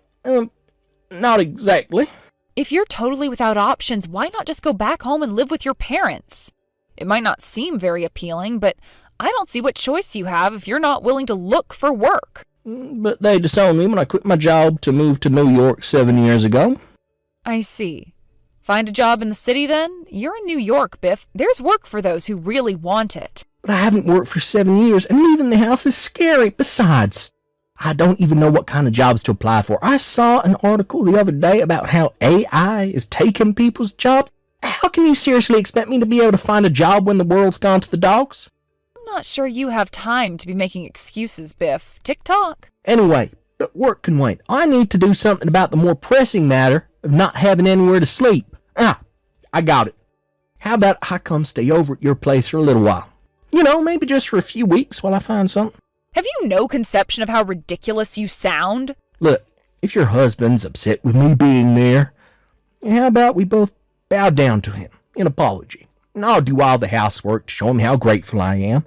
not exactly. If you're totally without options, why not just go back home and live with your parents? It might not seem very appealing, but I don't see what choice you have if you're not willing to look for work. But they disowned me when I quit my job to move to New York 7 years ago. I see. Find a job in the city then? You're in New York, Biff. There's work for those who really want it. But I haven't worked for 7 years, and leaving the house is scary. Besides, I don't even know what kind of jobs to apply for. I saw an article the other day about how AI is taking people's jobs. How can you seriously expect me to be able to find a job when the world's gone to the dogs? I'm not sure you have time to be making excuses, Biff. Tick-tock. Anyway, the work can wait. I need to do something about the more pressing matter of not having anywhere to sleep. I got it. How about I come stay over at your place for a little while? You know, maybe just for a few weeks while I find something. Have you no conception of how ridiculous you sound? Look, if your husband's upset with me being there, how about we both bow down to him in apology? And I'll do all the housework to show him how grateful I am.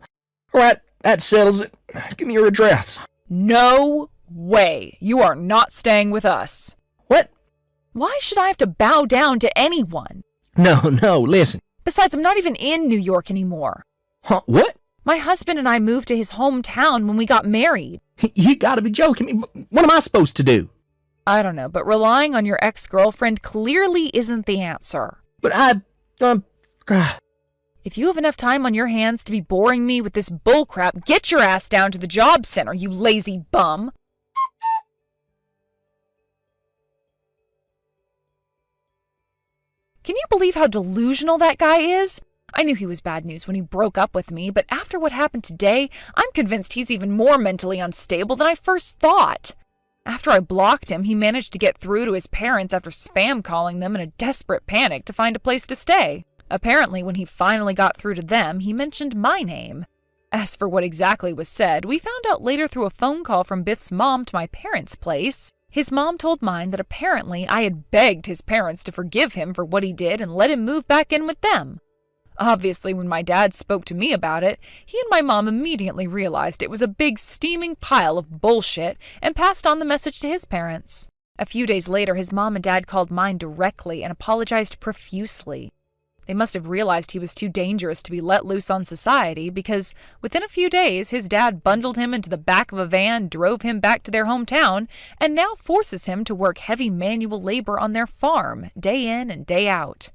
All right, that settles it. Give me your address. No way. You are not staying with us. What? Why should I have to bow down to anyone? No, listen. Besides, I'm not even in New York anymore. Huh, what? My husband and I moved to his hometown when we got married. You gotta be joking me. What am I supposed to do? I don't know, but relying on your ex-girlfriend clearly isn't the answer. But If you have enough time on your hands to be boring me with this bullcrap, get your ass down to the job center, you lazy bum. Can you believe how delusional that guy is? I knew he was bad news when he broke up with me, but after what happened today, I'm convinced he's even more mentally unstable than I first thought. After I blocked him, he managed to get through to his parents after spam calling them in a desperate panic to find a place to stay. Apparently, when he finally got through to them, he mentioned my name. As for what exactly was said, we found out later through a phone call from Biff's mom to my parents' place. His mom told mine that apparently I had begged his parents to forgive him for what he did and let him move back in with them. Obviously, when my dad spoke to me about it, he and my mom immediately realized it was a big steaming pile of bullshit and passed on the message to his parents. A few days later, his mom and dad called mine directly and apologized profusely. They must have realized he was too dangerous to be let loose on society because within a few days, his dad bundled him into the back of a van, drove him back to their hometown, and now forces him to work heavy manual labor on their farm, day in and day out.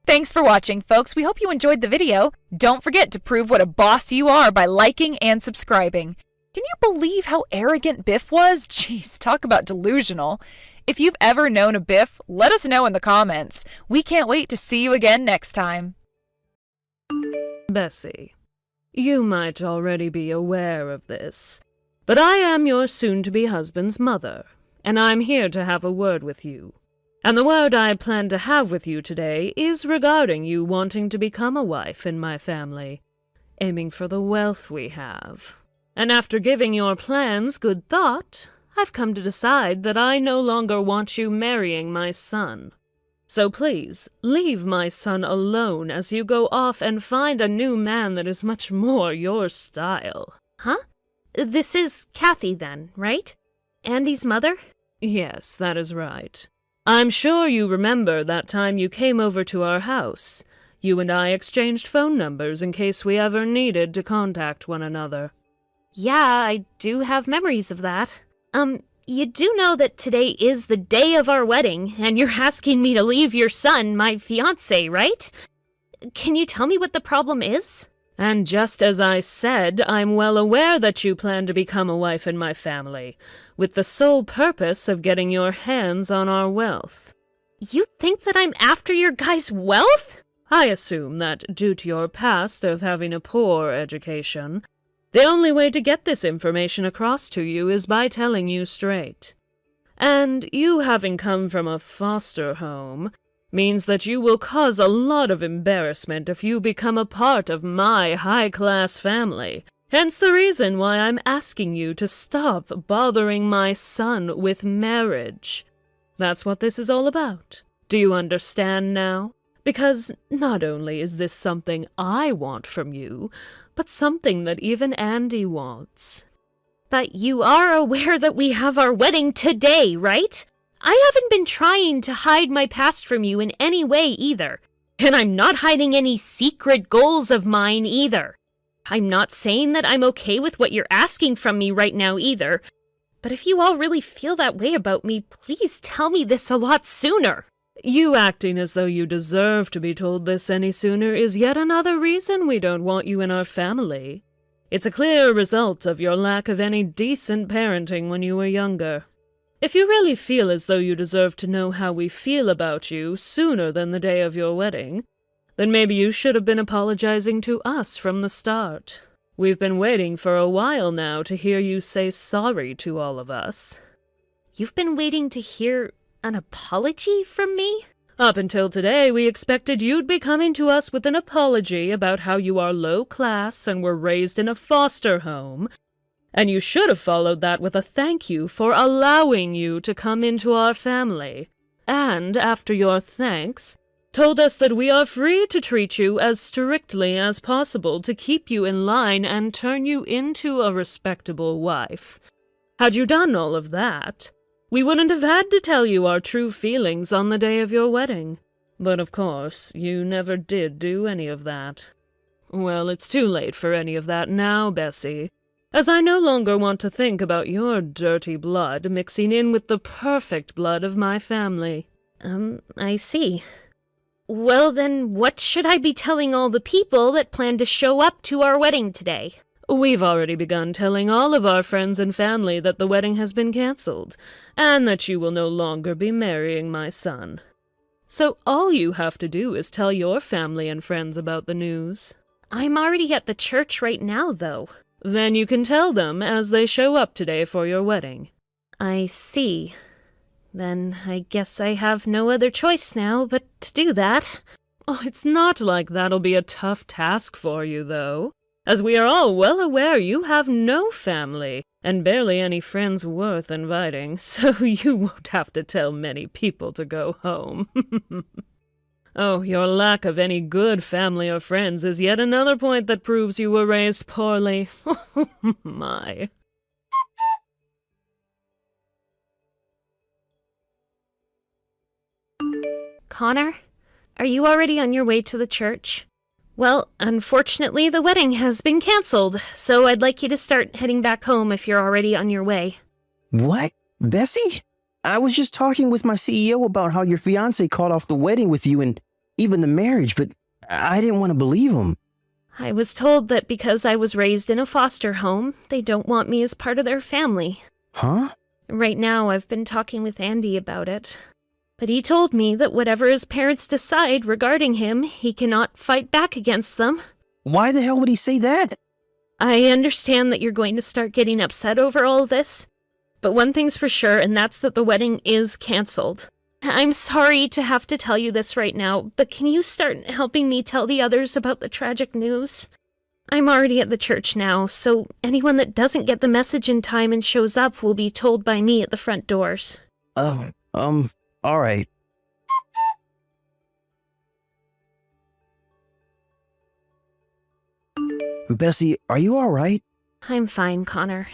Thanks for watching, folks. We hope you enjoyed the video. Don't forget to prove what a boss you are by liking and subscribing. Can you believe how arrogant Biff was? Jeez, talk about delusional. If you've ever known a Biff, let us know in the comments. We can't wait to see you again next time. Bessie, you might already be aware of this, but I am your soon-to-be husband's mother, and I'm here to have a word with you. And the word I plan to have with you today is regarding you wanting to become a wife in my family, aiming for the wealth we have. And after giving your plans good thought, I've come to decide that I no longer want you marrying my son. So please, leave my son alone as you go off and find a new man that is much more your style. Huh? This is Kathy then, right? Andy's mother? Yes, that is right. I'm sure you remember that time you came over to our house. You and I exchanged phone numbers in case we ever needed to contact one another. Yeah, I do have memories of that. You do know that today is the day of our wedding, and you're asking me to leave your son, my fiancé, right? Can you tell me what the problem is? And just as I said, I'm well aware that you plan to become a wife in my family, with the sole purpose of getting your hands on our wealth. You think that I'm after your guy's wealth? I assume that, due to your past of having a poor education, the only way to get this information across to you is by telling you straight. And you having come from a foster home means that you will cause a lot of embarrassment if you become a part of my high-class family. Hence the reason why I'm asking you to stop bothering my son with marriage. That's what this is all about. Do you understand now? Because not only is this something I want from you, but something that even Andy wants. But you are aware that we have our wedding today, right? I haven't been trying to hide my past from you in any way either. And I'm not hiding any secret goals of mine either. I'm not saying that I'm okay with what you're asking from me right now either. But if you all really feel that way about me, please tell me this a lot sooner. You acting as though you deserve to be told this any sooner is yet another reason we don't want you in our family. It's a clear result of your lack of any decent parenting when you were younger. If you really feel as though you deserve to know how we feel about you sooner than the day of your wedding, then maybe you should have been apologizing to us from the start. We've been waiting for a while now to hear you say sorry to all of us. You've been waiting to hear an apology from me? Up until today, we expected you'd be coming to us with an apology about how you are low class and were raised in a foster home, and you should have followed that with a thank you for allowing you to come into our family. And, after your thanks, told us that we are free to treat you as strictly as possible to keep you in line and turn you into a respectable wife. Had you done all of that, we wouldn't have had to tell you our true feelings on the day of your wedding. But of course, you never did do any of that. Well, it's too late for any of that now, Bessie, as I no longer want to think about your dirty blood mixing in with the perfect blood of my family. I see. Well then, what should I be telling all the people that plan to show up to our wedding today? We've already begun telling all of our friends and family that the wedding has been cancelled, and that you will no longer be marrying my son. So all you have to do is tell your family and friends about the news. I'm already at the church right now, though. Then you can tell them as they show up today for your wedding. I see. Then I guess I have no other choice now but to do that. Oh, it's not like that'll be a tough task for you, though, as we are all well aware you have no family, and barely any friends worth inviting, so you won't have to tell many people to go home. Oh, your lack of any good family or friends is yet another point that proves you were raised poorly. My. Connor, are you already on your way to the church? Well, unfortunately, the wedding has been canceled, so I'd like you to start heading back home if you're already on your way. What? Bessie? I was just talking with my CEO about how your fiancé called off the wedding with you and even the marriage, but I didn't want to believe him. I was told that because I was raised in a foster home, they don't want me as part of their family. Huh? Right now, I've been talking with Andy about it. But he told me that whatever his parents decide regarding him, he cannot fight back against them. Why the hell would he say that? I understand that you're going to start getting upset over all this, but one thing's for sure, and that's that the wedding is canceled. I'm sorry to have to tell you this right now, but can you start helping me tell the others about the tragic news? I'm already at the church now, so anyone that doesn't get the message in time and shows up will be told by me at the front doors. All right. Bessie, are you all right? I'm fine, Connor.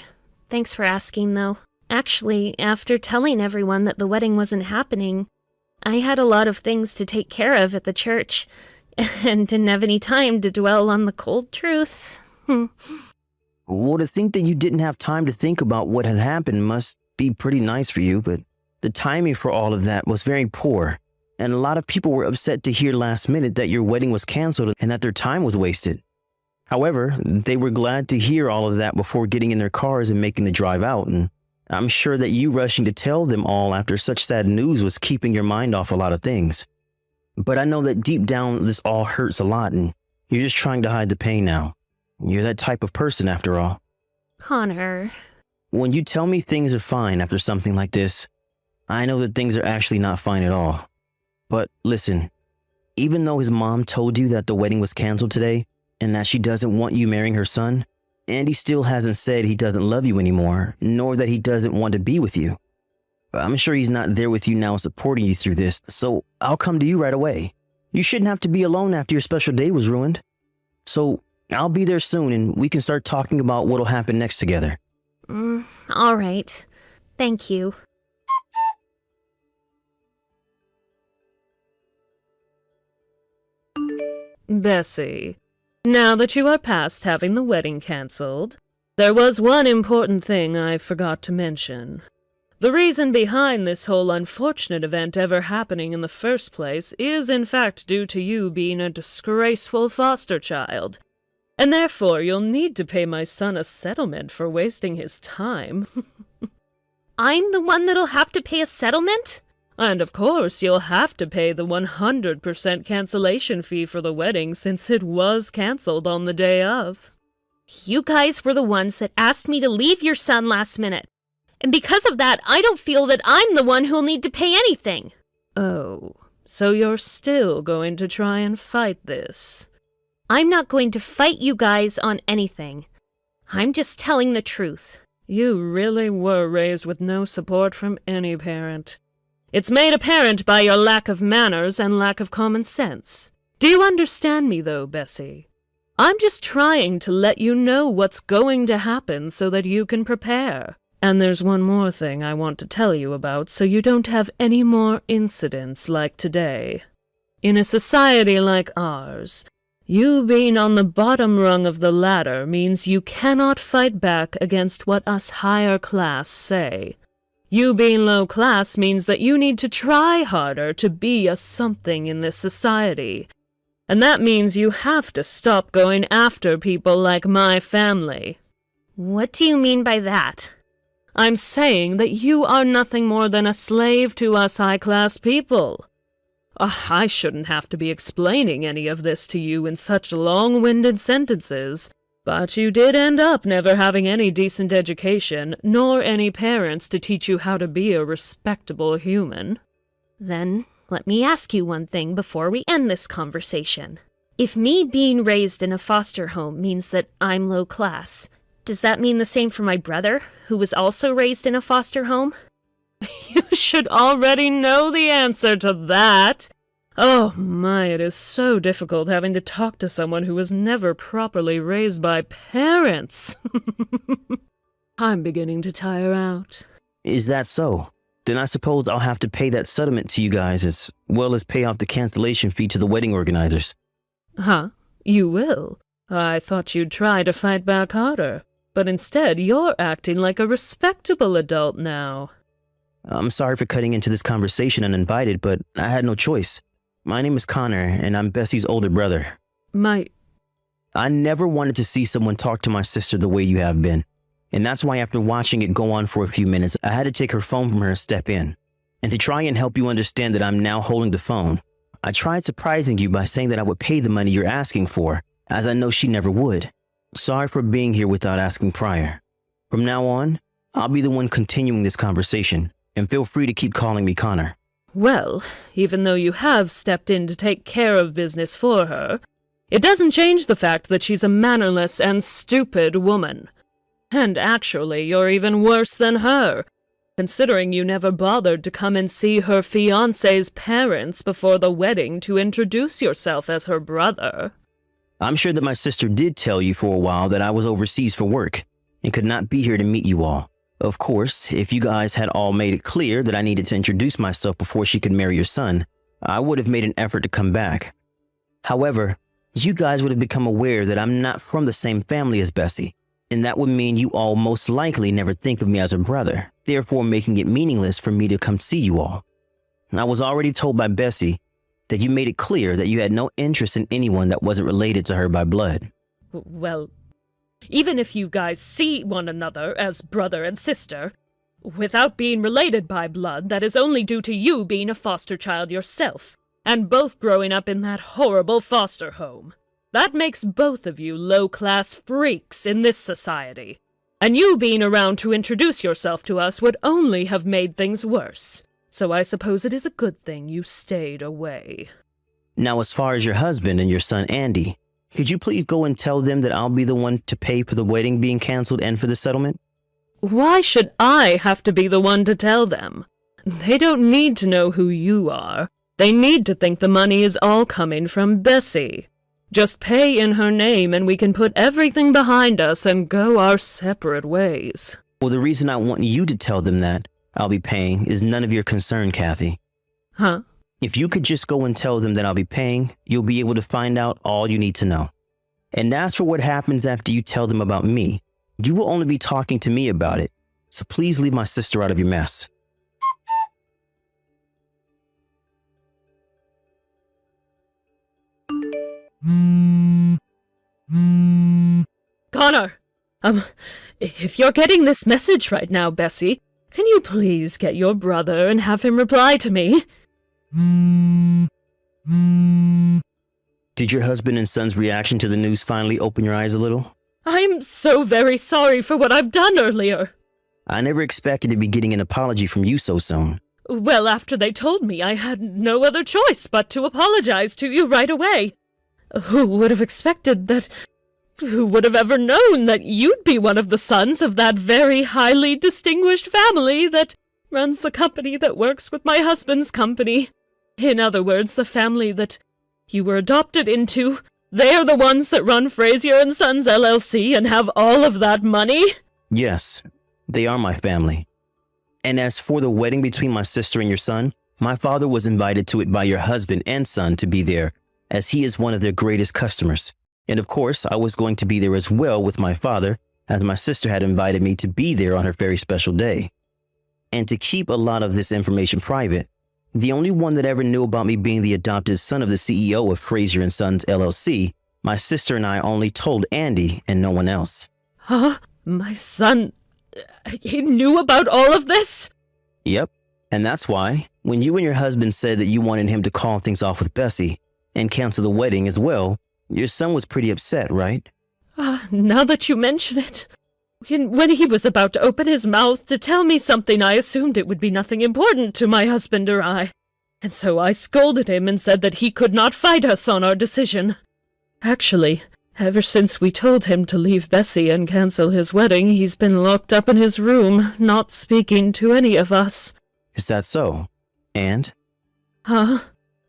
Thanks for asking, though. Actually, after telling everyone that the wedding wasn't happening, I had a lot of things to take care of at the church, and didn't have any time to dwell on the cold truth. Well, to think that you didn't have time to think about what had happened must be pretty nice for you, but the timing for all of that was very poor, and a lot of people were upset to hear last minute that your wedding was canceled and that their time was wasted. However, they were glad to hear all of that before getting in their cars and making the drive out, and I'm sure that you rushing to tell them all after such sad news was keeping your mind off a lot of things. But I know that deep down this all hurts a lot, and you're just trying to hide the pain now. You're that type of person after all. Connor. When you tell me things are fine after something like this, I know that things are actually not fine at all. But listen, even though his mom told you that the wedding was canceled today and that she doesn't want you marrying her son, Andy still hasn't said he doesn't love you anymore, nor that he doesn't want to be with you. I'm sure he's not there with you now supporting you through this, so I'll come to you right away. You shouldn't have to be alone after your special day was ruined. So I'll be there soon and we can start talking about what'll happen next together. All right. Thank you. Bessie, now that you are past having the wedding cancelled, there was one important thing I forgot to mention. The reason behind this whole unfortunate event ever happening in the first place is in fact due to you being a disgraceful foster child, and therefore you'll need to pay my son a settlement for wasting his time. I'm the one that'll have to pay a settlement? And of course, you'll have to pay the 100% cancellation fee for the wedding since it was cancelled on the day of. You guys were the ones that asked me to leave your son last minute. And because of that, I don't feel that I'm the one who'll need to pay anything. Oh, so you're still going to try and fight this? I'm not going to fight you guys on anything. I'm just telling the truth. You really were raised with no support from any parent. It's made apparent by your lack of manners and lack of common sense. Do you understand me, though, Bessie? I'm just trying to let you know what's going to happen so that you can prepare. And there's one more thing I want to tell you about so you don't have any more incidents like today. In a society like ours, you being on the bottom rung of the ladder means you cannot fight back against what us higher class say. You being low class means that you need to try harder to be a something in this society. And that means you have to stop going after people like my family. What do you mean by that? I'm saying that you are nothing more than a slave to us high-class people. I shouldn't have to be explaining any of this to you in such long-winded sentences, but you did end up never having any decent education, nor any parents to teach you how to be a respectable human. Then, let me ask you one thing before we end this conversation. If me being raised in a foster home means that I'm low class, does that mean the same for my brother, who was also raised in a foster home? You should already know the answer to that. Oh my, it is so difficult having to talk to someone who was never properly raised by parents. I'm beginning to tire out. Is that so? Then I suppose I'll have to pay that settlement to you guys as well as pay off the cancellation fee to the wedding organizers. Huh? You will? I thought you'd try to fight back harder. But instead, you're acting like a respectable adult now. I'm sorry for cutting into this conversation uninvited, but I had no choice. My name is Connor, and I'm Bessie's older brother. I never wanted to see someone talk to my sister the way you have been. And that's why after watching it go on for a few minutes, I had to take her phone from her and step in. And to try and help you understand that I'm now holding the phone, I tried surprising you by saying that I would pay the money you're asking for, as I know she never would. Sorry for being here without asking prior. From now on, I'll be the one continuing this conversation, and feel free to keep calling me Connor. Well, even though you have stepped in to take care of business for her, it doesn't change the fact that she's a mannerless and stupid woman. And actually, you're even worse than her, considering you never bothered to come and see her fiancé's parents before the wedding to introduce yourself as her brother. I'm sure that my sister did tell you for a while that I was overseas for work and could not be here to meet you all. Of course, if you guys had all made it clear that I needed to introduce myself before she could marry your son, I would have made an effort to come back. However, you guys would have become aware that I'm not from the same family as Bessie, And that would mean you all most likely never think of me as a brother, therefore making it meaningless for me to come see you all. And I was already told by Bessie that you made it clear that you had no interest in anyone that wasn't related to her by blood. Well, even if you guys see one another as brother and sister, without being related by blood, that is only due to you being a foster child yourself, and both growing up in that horrible foster home. That makes both of you low-class freaks in this society. And you being around to introduce yourself to us would only have made things worse. So I suppose it is a good thing you stayed away. Now, as far as your husband and your son Andy, could you please go and tell them that I'll be the one to pay for the wedding being canceled and for the settlement? Why should I have to be the one to tell them? They don't need to know who you are. They need to think the money is all coming from Bessie. Just pay in her name and we can put everything behind us and go our separate ways. Well, the reason I want you to tell them that I'll be paying is none of your concern, Kathy. Huh? If you could just go and tell them that I'll be paying, you'll be able to find out all you need to know. And as for what happens after you tell them about me, you will only be talking to me about it. So please leave my sister out of your mess. Connor! If you're getting this message right now, Bessie, can you please get your brother and have him reply to me? Did your husband and son's reaction to the news finally open your eyes a little? I'm so very sorry for what I've done earlier. I never expected to be getting an apology from you so soon. Well, after they told me, I had no other choice but to apologize to you right away. Who would have expected that? Who would have ever known that you'd be one of the sons of that very highly distinguished family that runs the company that works with my husband's company? In other words, the family that you were adopted into. They're the ones that run Frazier and Sons LLC and have all of that money? Yes, they are my family. And as for the wedding between my sister and your son, my father was invited to it by your husband and son to be there, as he is one of their greatest customers. And of course, I was going to be there as well with my father, as my sister had invited me to be there on her very special day. And to keep a lot of this information private, the only one that ever knew about me being the adopted son of the CEO of Frazier and Sons LLC, my sister and I only told Andy and no one else. Huh? My son... he knew about all of this? Yep. And that's why, when you and your husband said that you wanted him to call things off with Bessie and cancel the wedding as well, your son was pretty upset, right? Now that you mention it, when he was about to open his mouth to tell me something, I assumed it would be nothing important to my husband or I. And so I scolded him and said that he could not fight us on our decision. Actually, ever since we told him to leave Bessie and cancel his wedding, he's been locked up in his room, not speaking to any of us. Is that so? And? Huh?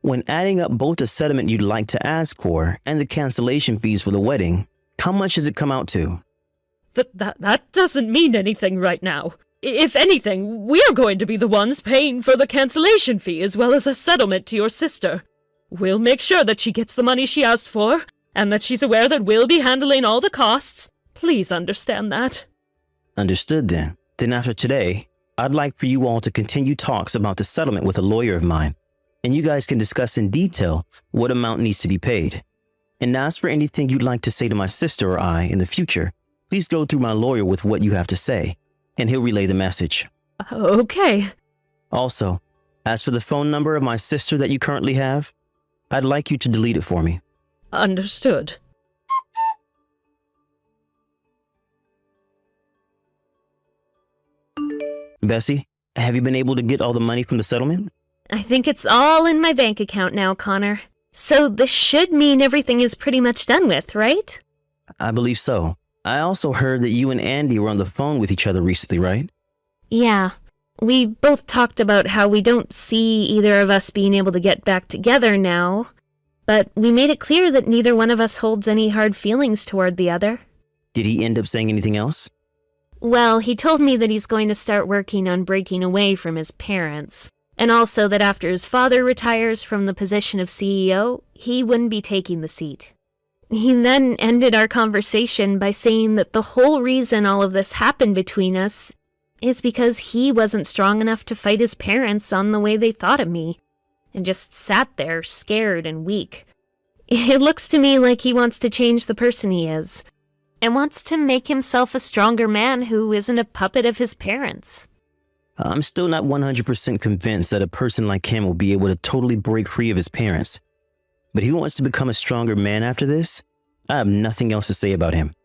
When adding up both the settlement you'd like to ask for and the cancellation fees for the wedding, how much does it come out to? That doesn't mean anything right now. If anything, we're going to be the ones paying for the cancellation fee as well as a settlement to your sister. We'll make sure that she gets the money she asked for, and that she's aware that we'll be handling all the costs. Please understand that. Understood then. Then after today, I'd like for you all to continue talks about the settlement with a lawyer of mine, and you guys can discuss in detail what amount needs to be paid. And as for anything you'd like to say to my sister or I in the future, please go through my lawyer with what you have to say, and he'll relay the message. Okay. Also, as for the phone number of my sister that you currently have, I'd like you to delete it for me. Understood. Bessie, have you been able to get all the money from the settlement? I think it's all in my bank account now, Connor. So this should mean everything is pretty much done with, right? I believe so. I also heard that you and Andy were on the phone with each other recently, right? Yeah. We both talked about how we don't see either of us being able to get back together now, but we made it clear that neither one of us holds any hard feelings toward the other. Did he end up saying anything else? Well, he told me that he's going to start working on breaking away from his parents, and also that after his father retires from the position of CEO, he wouldn't be taking the seat. He then ended our conversation by saying that the whole reason all of this happened between us is because he wasn't strong enough to fight his parents on the way they thought of me, and just sat there scared and weak. It looks to me like he wants to change the person he is, and wants to make himself a stronger man who isn't a puppet of his parents. I'm still not 100% convinced that a person like him will be able to totally break free of his parents. But he wants to become a stronger man after this. I have nothing else to say about him.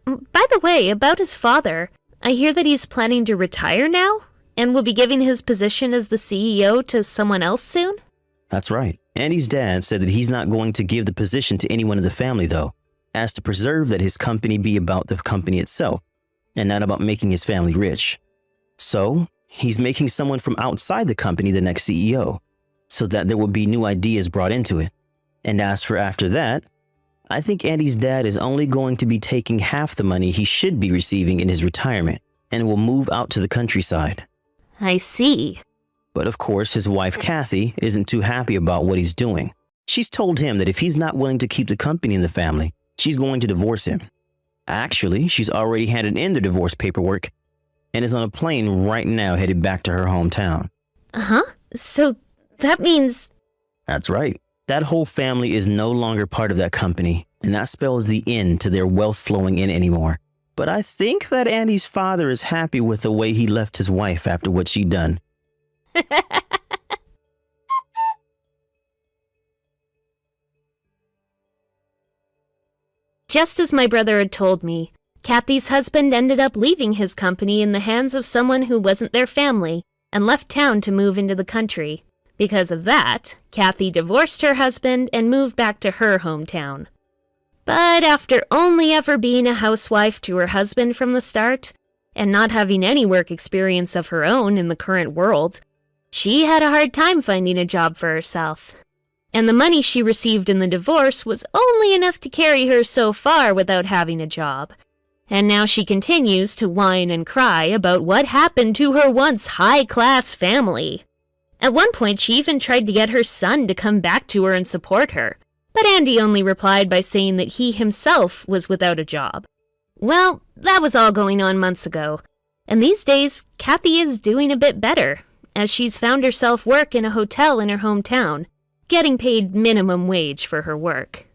By the way, about his father, I hear that he's planning to retire now, and will be giving his position as the CEO to someone else soon? That's right. Andy's dad said that he's not going to give the position to anyone in the family, though, as to preserve that his company be about the company itself, and not about making his family rich. So, he's making someone from outside the company the next CEO, so that there will be new ideas brought into it. And as for after that, I think Andy's dad is only going to be taking half the money he should be receiving in his retirement, and will move out to the countryside. I see. But of course, his wife Kathy isn't too happy about what he's doing. She's told him that if he's not willing to keep the company in the family, she's going to divorce him. Actually, she's already handed in the divorce paperwork and is on a plane right now headed back to her hometown. Huh? So that means... That's right. That whole family is no longer part of that company, and that spells the end to their wealth flowing in anymore. But I think that Andy's father is happy with the way he left his wife after what she'd done. Just as my brother had told me, Kathy's husband ended up leaving his company in the hands of someone who wasn't their family, and left town to move into the country. Because of that, Kathy divorced her husband and moved back to her hometown. But after only ever being a housewife to her husband from the start, and not having any work experience of her own in the current world, she had a hard time finding a job for herself. And the money she received in the divorce was only enough to carry her so far without having a job. And now she continues to whine and cry about what happened to her once high-class family. At one point, she even tried to get her son to come back to her and support her, but Andy only replied by saying that he himself was without a job. Well, that was all going on months ago, and these days, Kathy is doing a bit better, as she's found herself work in a hotel in her hometown, getting paid minimum wage for her work.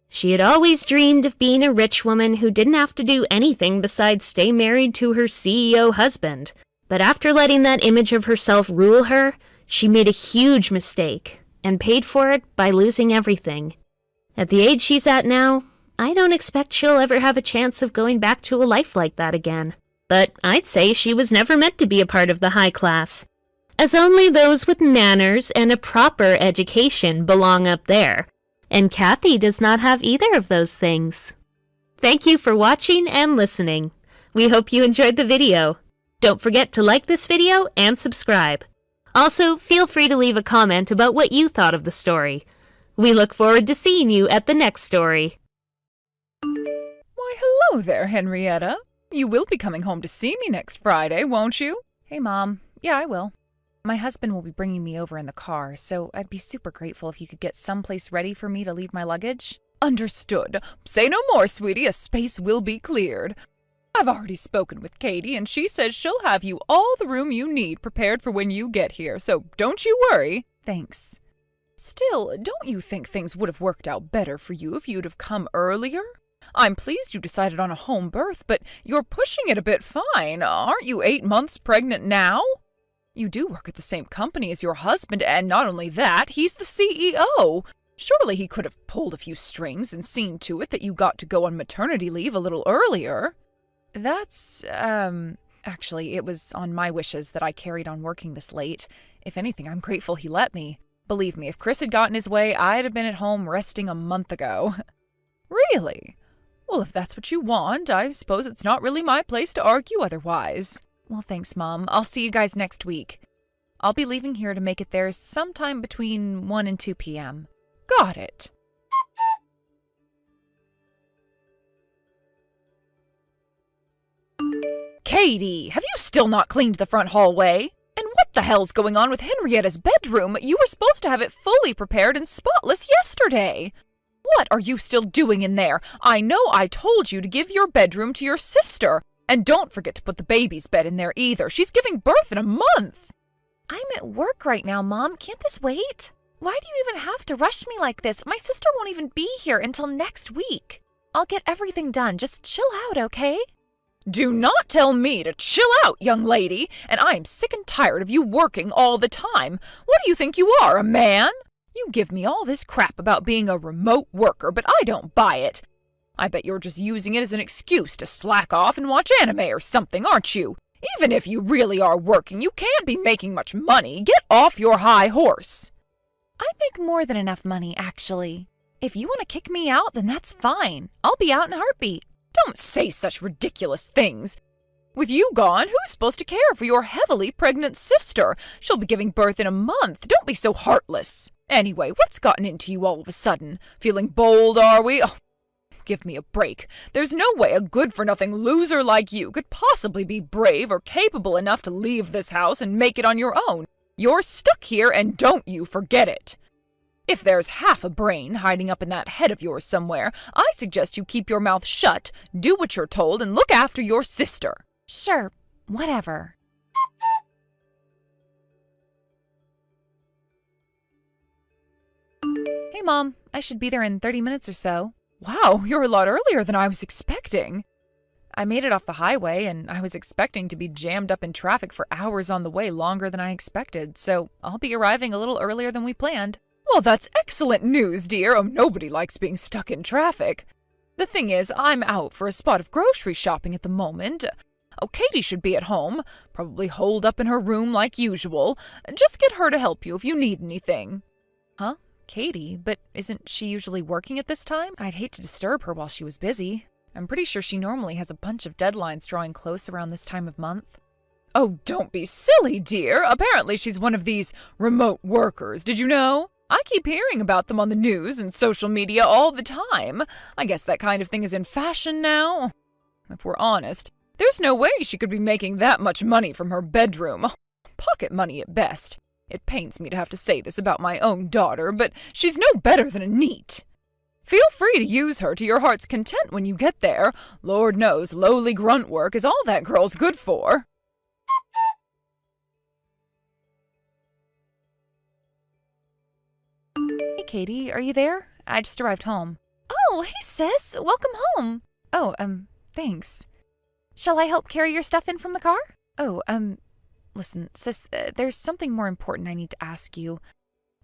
She had always dreamed of being a rich woman who didn't have to do anything besides stay married to her CEO husband, but after letting that image of herself rule her, she made a huge mistake, and paid for it by losing everything. At the age she's at now, I don't expect she'll ever have a chance of going back to a life like that again. But I'd say she was never meant to be a part of the high class, as only those with manners and a proper education belong up there, and Kathy does not have either of those things. Thank you for watching and listening. We hope you enjoyed the video. Don't forget to like this video and subscribe. Also, feel free to leave a comment about what you thought of the story. We look forward to seeing you at the next story. Why, hello there, Henrietta. You will be coming home to see me next Friday, won't you? Hey, Mom. Yeah, I will. My husband will be bringing me over in the car, so I'd be super grateful if you could get someplace ready for me to leave my luggage. Understood. Say no more, sweetie. A space will be cleared. I've already spoken with Katie, and she says she'll have you all the room you need prepared for when you get here, so don't you worry. Thanks. Still, don't you think things would have worked out better for you if you'd have come earlier? I'm pleased you decided on a home birth, but you're pushing it a bit fine. Aren't you 8 months pregnant now? You do work at the same company as your husband, and not only that, he's the CEO. Surely he could have pulled a few strings and seen to it that you got to go on maternity leave a little earlier. That's, actually, it was on my wishes that I carried on working this late. If anything, I'm grateful he let me. Believe me, if Chris had gotten his way, I'd have been at home resting a month ago. Really? Well, if that's what you want, I suppose it's not really my place to argue otherwise. Well, thanks, Mom. I'll see you guys next week. I'll be leaving here to make it there sometime between 1 and 2 p.m. Got it. Katie, have you still not cleaned the front hallway? And what the hell's going on with Henrietta's bedroom? You were supposed to have it fully prepared and spotless yesterday. What are you still doing in there? I know I told you to give your bedroom to your sister. And don't forget to put the baby's bed in there either. She's giving birth in a month. I'm at work right now, Mom. Can't this wait? Why do you even have to rush me like this? My sister won't even be here until next week. I'll get everything done. Just chill out, okay? Do not tell me to chill out, young lady. And I am sick and tired of you working all the time. What do you think you are, a man? You give me all this crap about being a remote worker, but I don't buy it. I bet you're just using it as an excuse to slack off and watch anime or something, aren't you? Even if you really are working, you can't be making much money. Get off your high horse. I make more than enough money, actually. If you want to kick me out, then that's fine. I'll be out in a heartbeat. Don't say such ridiculous things. With you gone, who's supposed to care for your heavily pregnant sister? She'll be giving birth in a month. Don't be so heartless. Anyway, what's gotten into you all of a sudden? Feeling bold, are we? Oh, give me a break. There's no way a good-for-nothing loser like you could possibly be brave or capable enough to leave this house and make it on your own. You're stuck here, and don't you forget it. If there's half a brain hiding up in that head of yours somewhere, I suggest you keep your mouth shut, do what you're told, and look after your sister. Sure, whatever. Hey, Mom. I should be there in 30 minutes or so. Wow, you're a lot earlier than I was expecting. I made it off the highway, and I was expecting to be jammed up in traffic for hours on the way, longer than I expected, so I'll be arriving a little earlier than we planned. Well, that's excellent news, dear. Oh, nobody likes being stuck in traffic. The thing is, I'm out for a spot of grocery shopping at the moment. Oh, Katie should be at home, probably holed up in her room like usual. Just get her to help you if you need anything. Huh? Katie? But isn't she usually working at this time? I'd hate to disturb her while she was busy. I'm pretty sure she normally has a bunch of deadlines drawing close around this time of month. Oh, don't be silly, dear. Apparently she's one of these remote workers. Did you know? I keep hearing about them on the news and social media all the time. I guess that kind of thing is in fashion now. If we're honest, there's no way she could be making that much money from her bedroom. Pocket money at best. It pains me to have to say this about my own daughter, but she's no better than a NEET. Feel free to use her to your heart's content when you get there. Lord knows lowly grunt work is all that girl's good for. Hey, Katie, are you there? I just arrived home. Oh, hey, sis. Welcome home. Oh, thanks. Shall I help carry your stuff in from the car? Oh, listen, sis, there's something more important I need to ask you.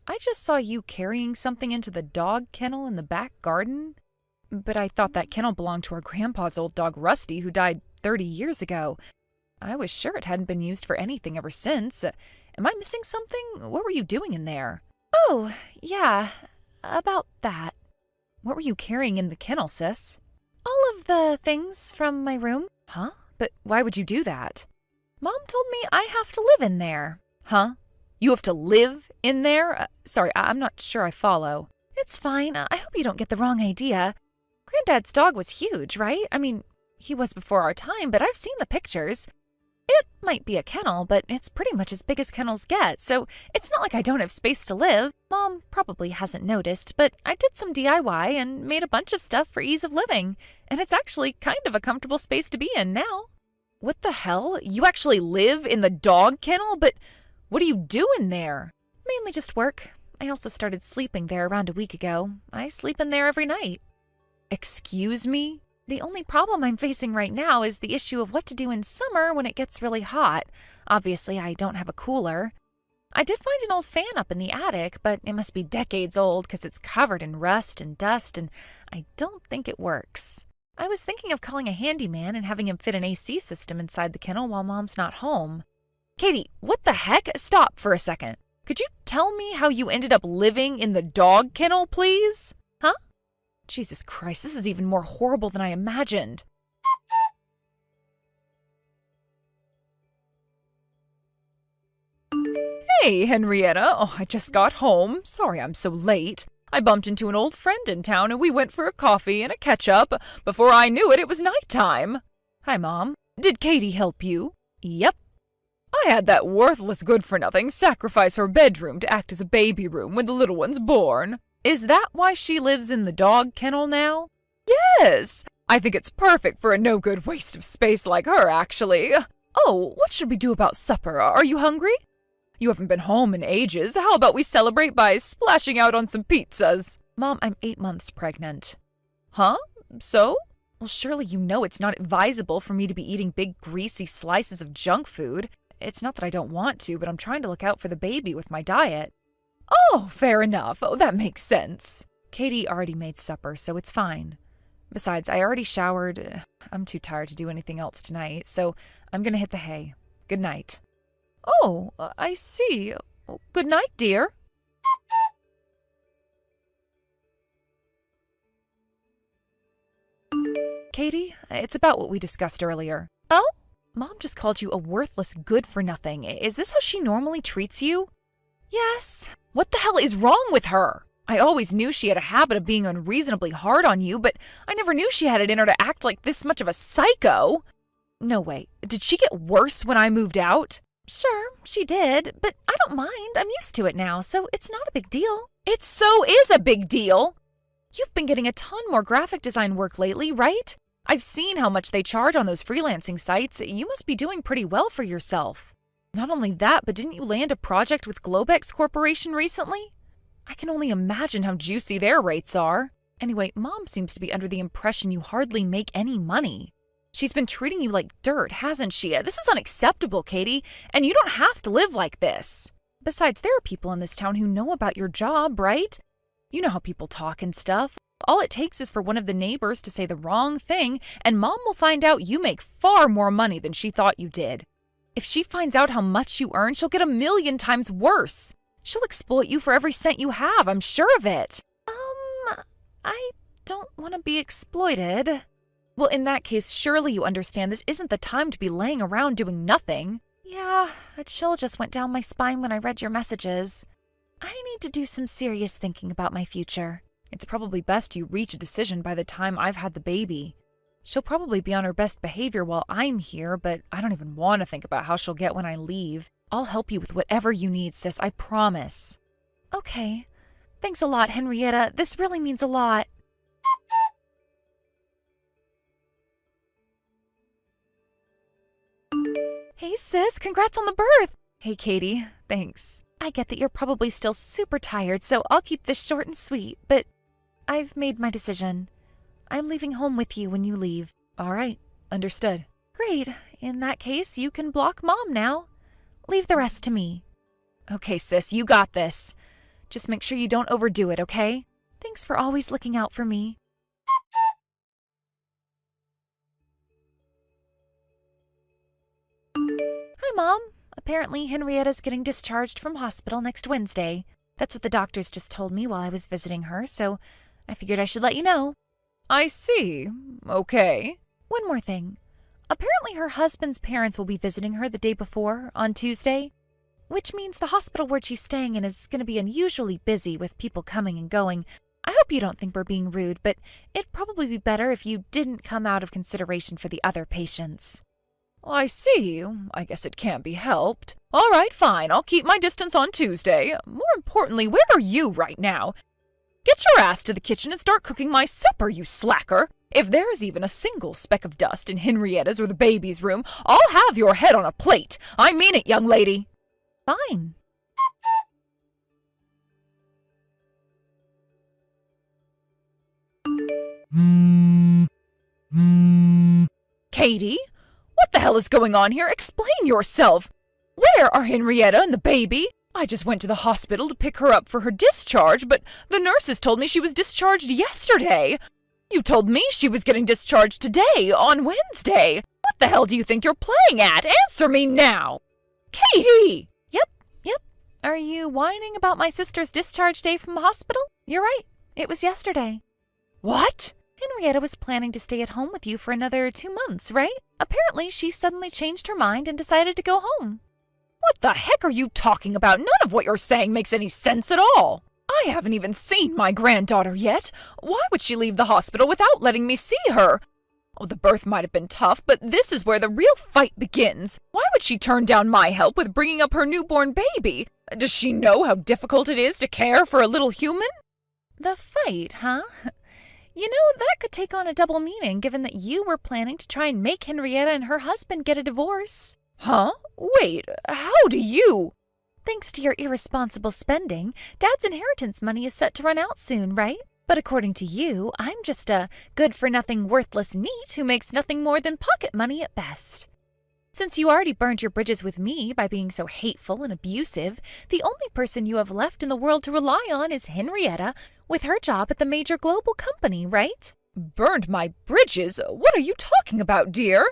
I just saw you carrying something into the dog kennel in the back garden. But I thought that kennel belonged to our grandpa's old dog, Rusty, who died 30 years ago. I was sure it hadn't been used for anything ever since. Am I missing something? What were you doing in there? Oh, yeah, about that. What were you carrying in the kennel, sis? All of the things from my room. Huh? But why would you do that? Mom told me I have to live in there. Huh? You have to live in there? Sorry, I'm not sure I follow. It's fine. I hope you don't get the wrong idea. Granddad's dog was huge, right? I mean, he was before our time, but I've seen the pictures. It might be a kennel, but it's pretty much as big as kennels get, so it's not like I don't have space to live. Mom probably hasn't noticed, but I did some DIY and made a bunch of stuff for ease of living, and it's actually kind of a comfortable space to be in now. What the hell? You actually live in the dog kennel? But what do you do in there? Mainly just work. I also started sleeping there around a week ago. I sleep in there every night. Excuse me? The only problem I'm facing right now is the issue of what to do in summer when it gets really hot. Obviously, I don't have a cooler. I did find an old fan up in the attic, but it must be decades old because it's covered in rust and dust, and I don't think it works. I was thinking of calling a handyman and having him fit an AC system inside the kennel while Mom's not home. Katie, what the heck? Stop for a second. Could you tell me how you ended up living in the dog kennel, please? Huh? Jesus Christ, this is even more horrible than I imagined. Hey, Henrietta. Oh, I just got home. Sorry I'm so late. I bumped into an old friend in town and we went for a coffee and a catch-up. Before I knew it, it was nighttime. Hi, Mom. Did Katie help you? Yep. I had that worthless good-for-nothing sacrifice her bedroom to act as a baby room when the little one's born. Is that why she lives in the dog kennel now? Yes! I think it's perfect for a no-good waste of space like her, actually. Oh, what should we do about supper? Are you hungry? You haven't been home in ages. How about we celebrate by splashing out on some pizzas? Mom, I'm 8 months pregnant. Huh? So? Well, surely you know it's not advisable for me to be eating big, greasy slices of junk food. It's not that I don't want to, but I'm trying to look out for the baby with my diet. Oh, fair enough. Oh, that makes sense. Katie already made supper, so it's fine. Besides, I already showered. I'm too tired to do anything else tonight, so I'm gonna hit the hay. Good night. Oh, I see. Good night, dear. Katie, it's about what we discussed earlier. Oh? Mom just called you a worthless good-for-nothing. Is this how she normally treats you? Yes. What the hell is wrong with her? I always knew she had a habit of being unreasonably hard on you, but I never knew she had it in her to act like this much of a psycho. No way. Did she get worse when I moved out? Sure, she did, but I don't mind. I'm used to it now, so it's not a big deal. It so is a big deal! You've been getting a ton more graphic design work lately, right? I've seen how much they charge on those freelancing sites. You must be doing pretty well for yourself. Not only that, but didn't you land a project with Globex Corporation recently? I can only imagine how juicy their rates are. Anyway, Mom seems to be under the impression you hardly make any money. She's been treating you like dirt, hasn't she? This is unacceptable, Katie, and you don't have to live like this. Besides, there are people in this town who know about your job, right? You know how people talk and stuff. All it takes is for one of the neighbors to say the wrong thing, and Mom will find out you make far more money than she thought you did. If she finds out how much you earn, she'll get 1,000,000 times worse. She'll exploit you for every cent you have, I'm sure of it. I don't want to be exploited. Well, in that case, surely you understand this isn't the time to be laying around doing nothing. Yeah, a chill just went down my spine when I read your messages. I need to do some serious thinking about my future. It's probably best you reach a decision by the time I've had the baby. She'll probably be on her best behavior while I'm here, but I don't even want to think about how she'll get when I leave. I'll help you with whatever you need, sis, I promise. Okay. Thanks a lot, Henrietta. This really means a lot. Hey, sis, congrats on the birth. Hey, Katie, thanks. I get that you're probably still super tired, so I'll keep this short and sweet, but I've made my decision. I'm leaving home with you when you leave. All right, understood. Great. In that case, you can block Mom now. Leave the rest to me. Okay, sis, you got this. Just make sure you don't overdo it, okay? Thanks for always looking out for me. Hi, Mom. Apparently, Henrietta's getting discharged from hospital next Wednesday. That's what the doctors just told me while I was visiting her, so I figured I should let you know. I see. Okay. One more thing. Apparently her husband's parents will be visiting her the day before, on Tuesday, which means the hospital ward she's staying in is going to be unusually busy with people coming and going. I hope you don't think we're being rude, but it'd probably be better if you didn't come out of consideration for the other patients. I see. I guess it can't be helped. All right, fine. I'll keep my distance on Tuesday. More importantly, where are you right now? Get your ass to the kitchen and start cooking my supper, you slacker. If there's even a single speck of dust in Henrietta's or the baby's room, I'll have your head on a plate. I mean it, young lady. Fine. Katie? What the hell is going on here? Explain yourself. Where are Henrietta and the baby? I just went to the hospital to pick her up for her discharge, but the nurses told me she was discharged yesterday. You told me she was getting discharged today, on Wednesday. What the hell do you think you're playing at? Answer me now. Katie! Yep. Are you whining about my sister's discharge day from the hospital? You're right. It was yesterday. What? Henrietta was planning to stay at home with you for another 2 months, right? Apparently, she suddenly changed her mind and decided to go home. What the heck are you talking about? None of what you're saying makes any sense at all. I haven't even seen my granddaughter yet. Why would she leave the hospital without letting me see her? Oh, the birth might have been tough, but this is where the real fight begins. Why would she turn down my help with bringing up her newborn baby? Does she know how difficult it is to care for a little human? The fight, huh? You know, that could take on a double meaning given that you were planning to try and make Henrietta and her husband get a divorce. Huh? Wait, how do you? Thanks to your irresponsible spending, Dad's inheritance money is set to run out soon, right? But according to you, I'm just a good-for-nothing worthless neat who makes nothing more than pocket money at best. Since you already burned your bridges with me by being so hateful and abusive, the only person you have left in the world to rely on is Henrietta with her job at the major global company, right? Burned my bridges? What are you talking about, dear?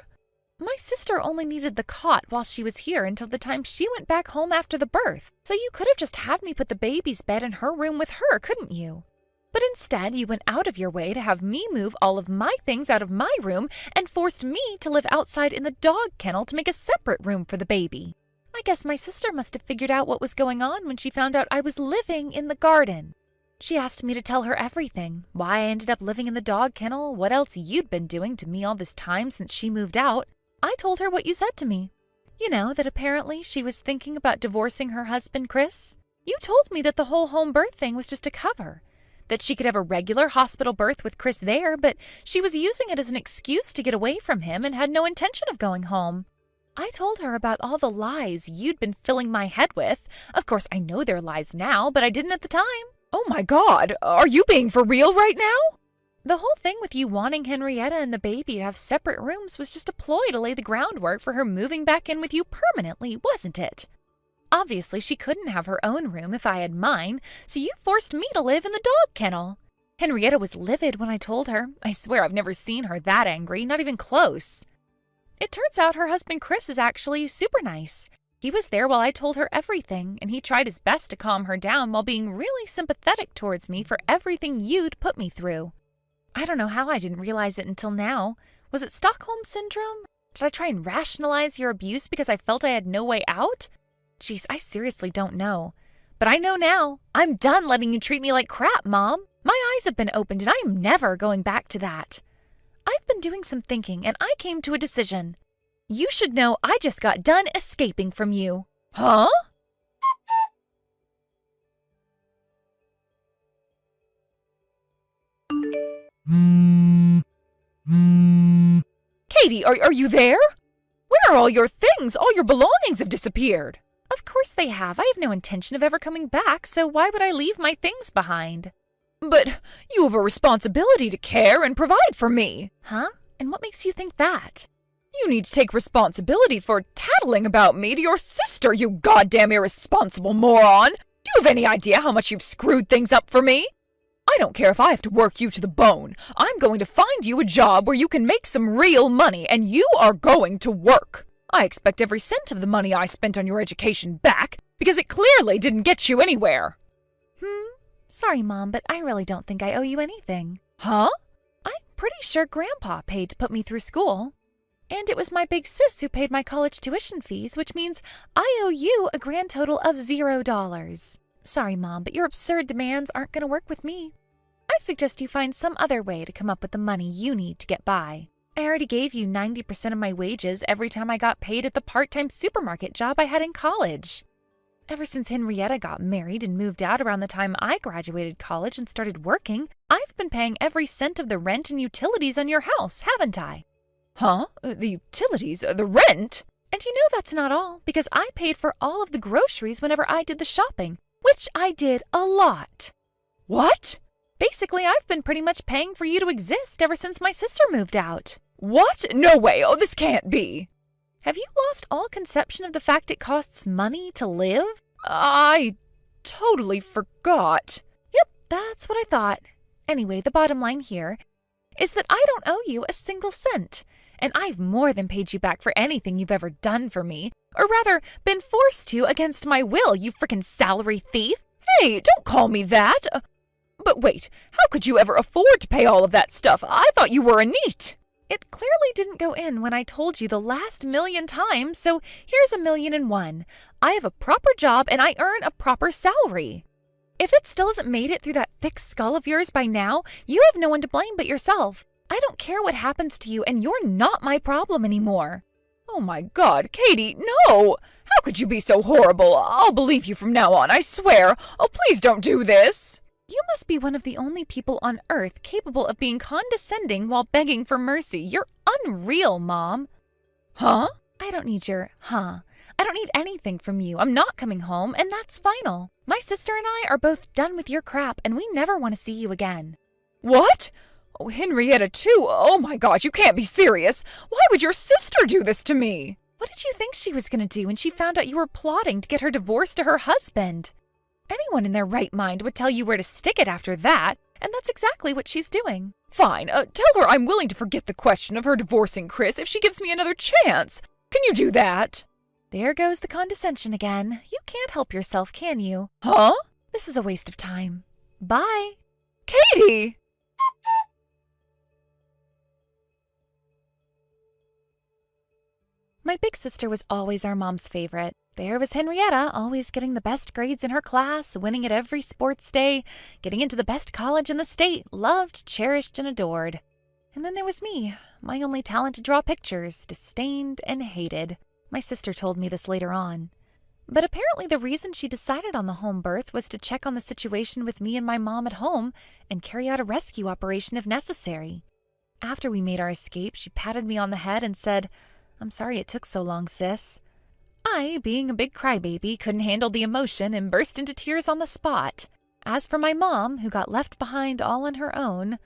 My sister only needed the cot while she was here until the time she went back home after the birth, so you could have just had me put the baby's bed in her room with her, couldn't you? But instead, you went out of your way to have me move all of my things out of my room and forced me to live outside in the dog kennel to make a separate room for the baby. I guess my sister must have figured out what was going on when she found out I was living in the garden. She asked me to tell her everything, why I ended up living in the dog kennel, what else you'd been doing to me all this time since she moved out. I told her what you said to me. You know, that apparently she was thinking about divorcing her husband, Chris. You told me that the whole home birth thing was just a cover. That she could have a regular hospital birth with Chris there, but she was using it as an excuse to get away from him and had no intention of going home. I told her about all the lies you'd been filling my head with. Of course, I know they're lies now, but I didn't at the time. Oh my God, are you being for real right now? The whole thing with you wanting Henrietta and the baby to have separate rooms was just a ploy to lay the groundwork for her moving back in with you permanently, wasn't it? Obviously, she couldn't have her own room if I had mine, so you forced me to live in the dog kennel. Henrietta was livid when I told her. I swear I've never seen her that angry, not even close. It turns out her husband Chris is actually super nice. He was there while I told her everything, and he tried his best to calm her down while being really sympathetic towards me for everything you'd put me through. I don't know how I didn't realize it until now. Was it Stockholm Syndrome? Did I try and rationalize your abuse because I felt I had no way out? Jeez, I seriously don't know. But I know now. I'm done letting you treat me like crap, Mom. My eyes have been opened and I am never going back to that. I've been doing some thinking and I came to a decision. You should know I just got done escaping from you. Huh? Katie, are you there? Where are all your things? All your belongings have disappeared. Of course they have. I have no intention of ever coming back, so why would I leave my things behind? But you have a responsibility to care and provide for me. Huh? And what makes you think that? You need to take responsibility for tattling about me to your sister, you goddamn irresponsible moron. Do you have any idea how much you've screwed things up for me? I don't care if I have to work you to the bone. I'm going to find you a job where you can make some real money, and you are going to work. I expect every cent of the money I spent on your education back, because it clearly didn't get you anywhere. Sorry, Mom, but I really don't think I owe you anything. Huh? I'm pretty sure Grandpa paid to put me through school. And it was my big sis who paid my college tuition fees, which means I owe you a grand total of $0. Sorry, Mom, but your absurd demands aren't going to work with me. I suggest you find some other way to come up with the money you need to get by. I already gave you 90% of my wages every time I got paid at the part-time supermarket job I had in college. Ever since Henrietta got married and moved out around the time I graduated college and started working, I've been paying every cent of the rent and utilities on your house, haven't I? Huh? The utilities? The rent? And you know that's not all, because I paid for all of the groceries whenever I did the shopping, which I did a lot. What? Basically, I've been pretty much paying for you to exist ever since my sister moved out. What? No way. Oh, this can't be. Have you lost all conception of the fact it costs money to live? I totally forgot. Yep, that's what I thought. Anyway, the bottom line here is that I don't owe you a single cent, and I've more than paid you back for anything you've ever done for me, or rather, been forced to against my will, you frickin' salary thief. Hey, don't call me that. But wait, how could you ever afford to pay all of that stuff? I thought you were a NEET. It clearly didn't go in when I told you the last million times, so here's 1,000,001. I have a proper job and I earn a proper salary. If it still hasn't made it through that thick skull of yours by now, you have no one to blame but yourself. I don't care what happens to you, and you're not my problem anymore. Oh my God, Katie, no! How could you be so horrible? I'll believe you from now on, I swear. Oh, please don't do this. You must be one of the only people on Earth capable of being condescending while begging for mercy. You're unreal, Mom. Huh? I don't need your huh. I don't need anything from you. I'm not coming home, and that's final. My sister and I are both done with your crap, and we never want to see you again. What? Oh, Henrietta, too? Oh my God, you can't be serious. Why would your sister do this to me? What did you think she was going to do when she found out you were plotting to get her divorced to her husband? Anyone in their right mind would tell you where to stick it after that, and that's exactly what she's doing. Fine, tell her I'm willing to forget the question of her divorcing Chris if she gives me another chance. Can you do that? There goes the condescension again. You can't help yourself, can you? Huh? This is a waste of time. Bye. Katie! My big sister was always our mom's favorite. There was Henrietta, always getting the best grades in her class, winning at every sports day, getting into the best college in the state, loved, cherished, and adored. And then there was me, my only talent to draw pictures, disdained and hated. My sister told me this later on. But apparently the reason she decided on the home birth was to check on the situation with me and my mom at home and carry out a rescue operation if necessary. After we made our escape, she patted me on the head and said, "I'm sorry it took so long, sis." I, being a big crybaby, couldn't handle the emotion and burst into tears on the spot. As for my mom, who got left behind all on her own,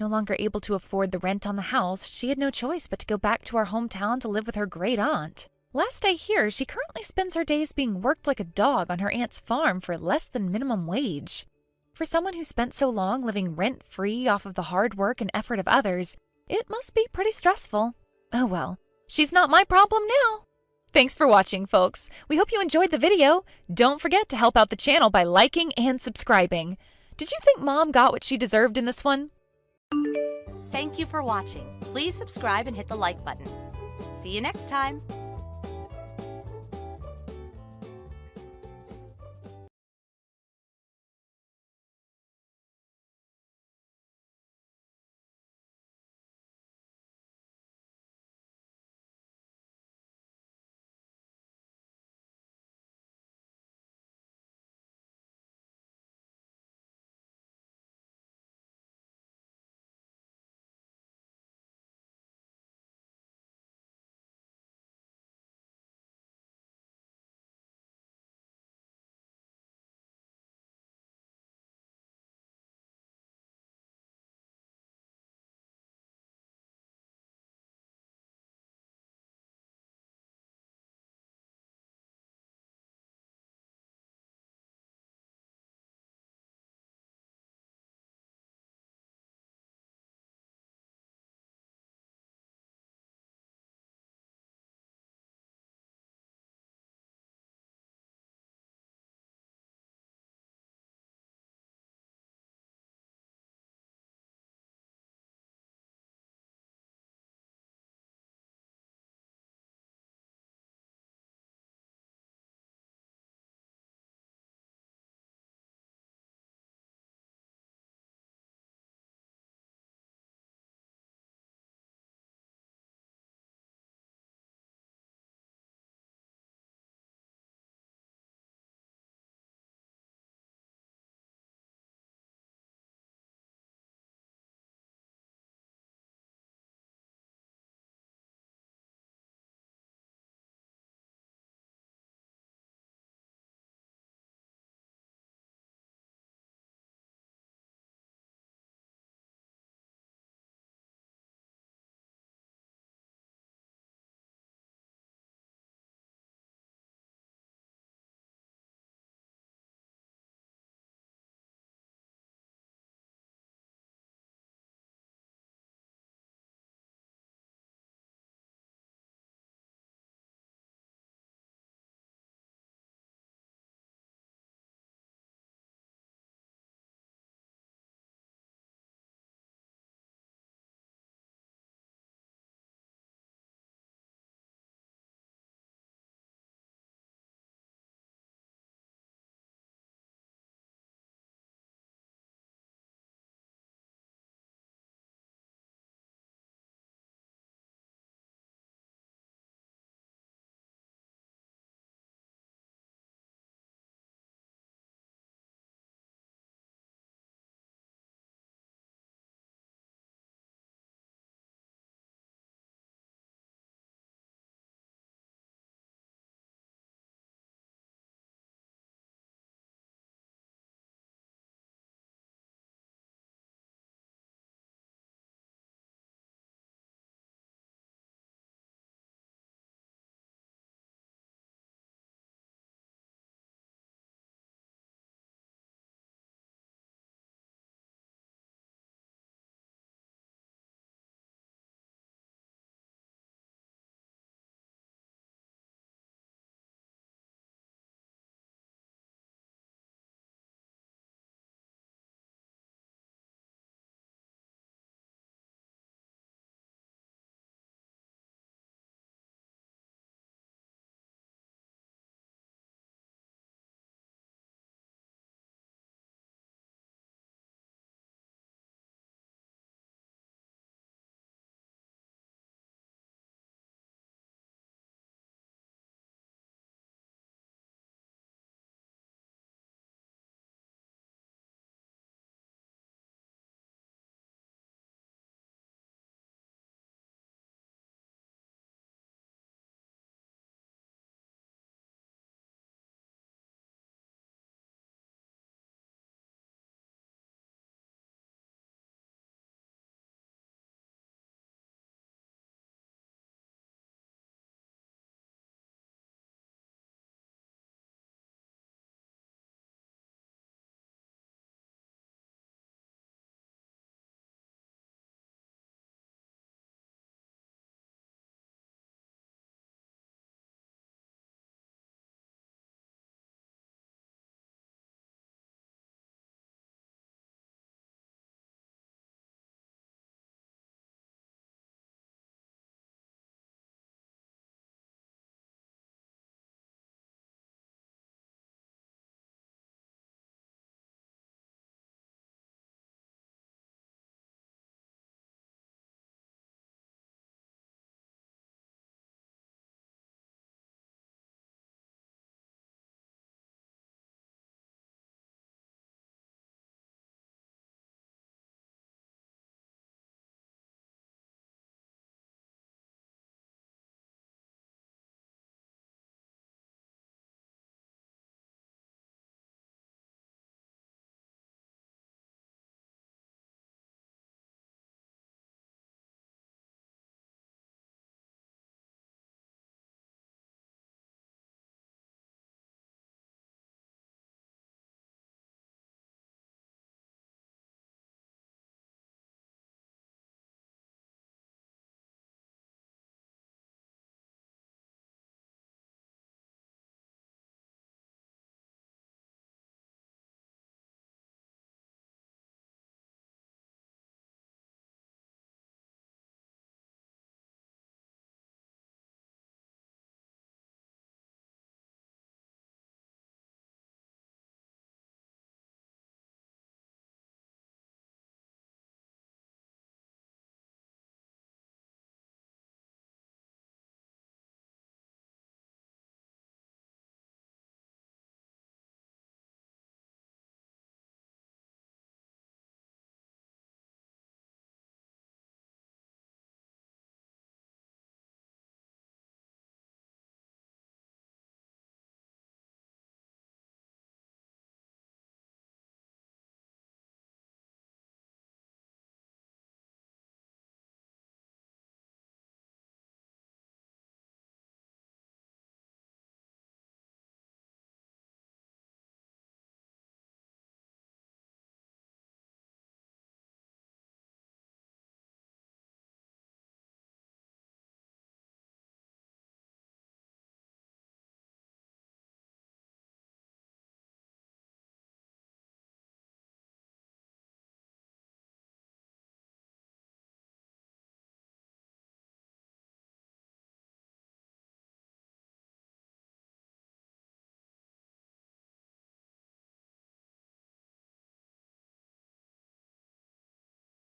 no longer able to afford the rent on the house, she had no choice but to go back to our hometown to live with her great aunt. Last I hear, she currently spends her days being worked like a dog on her aunt's farm for less than minimum wage. For someone who spent so long living rent-free off of the hard work and effort of others, it must be pretty stressful. Oh well, she's not my problem now. Thanks for watching, folks. We hope you enjoyed the video. Don't forget to help out the channel by liking and subscribing. Did you think Mom got what she deserved in this one? Thank you for watching. Please subscribe and hit the like button. See you next time.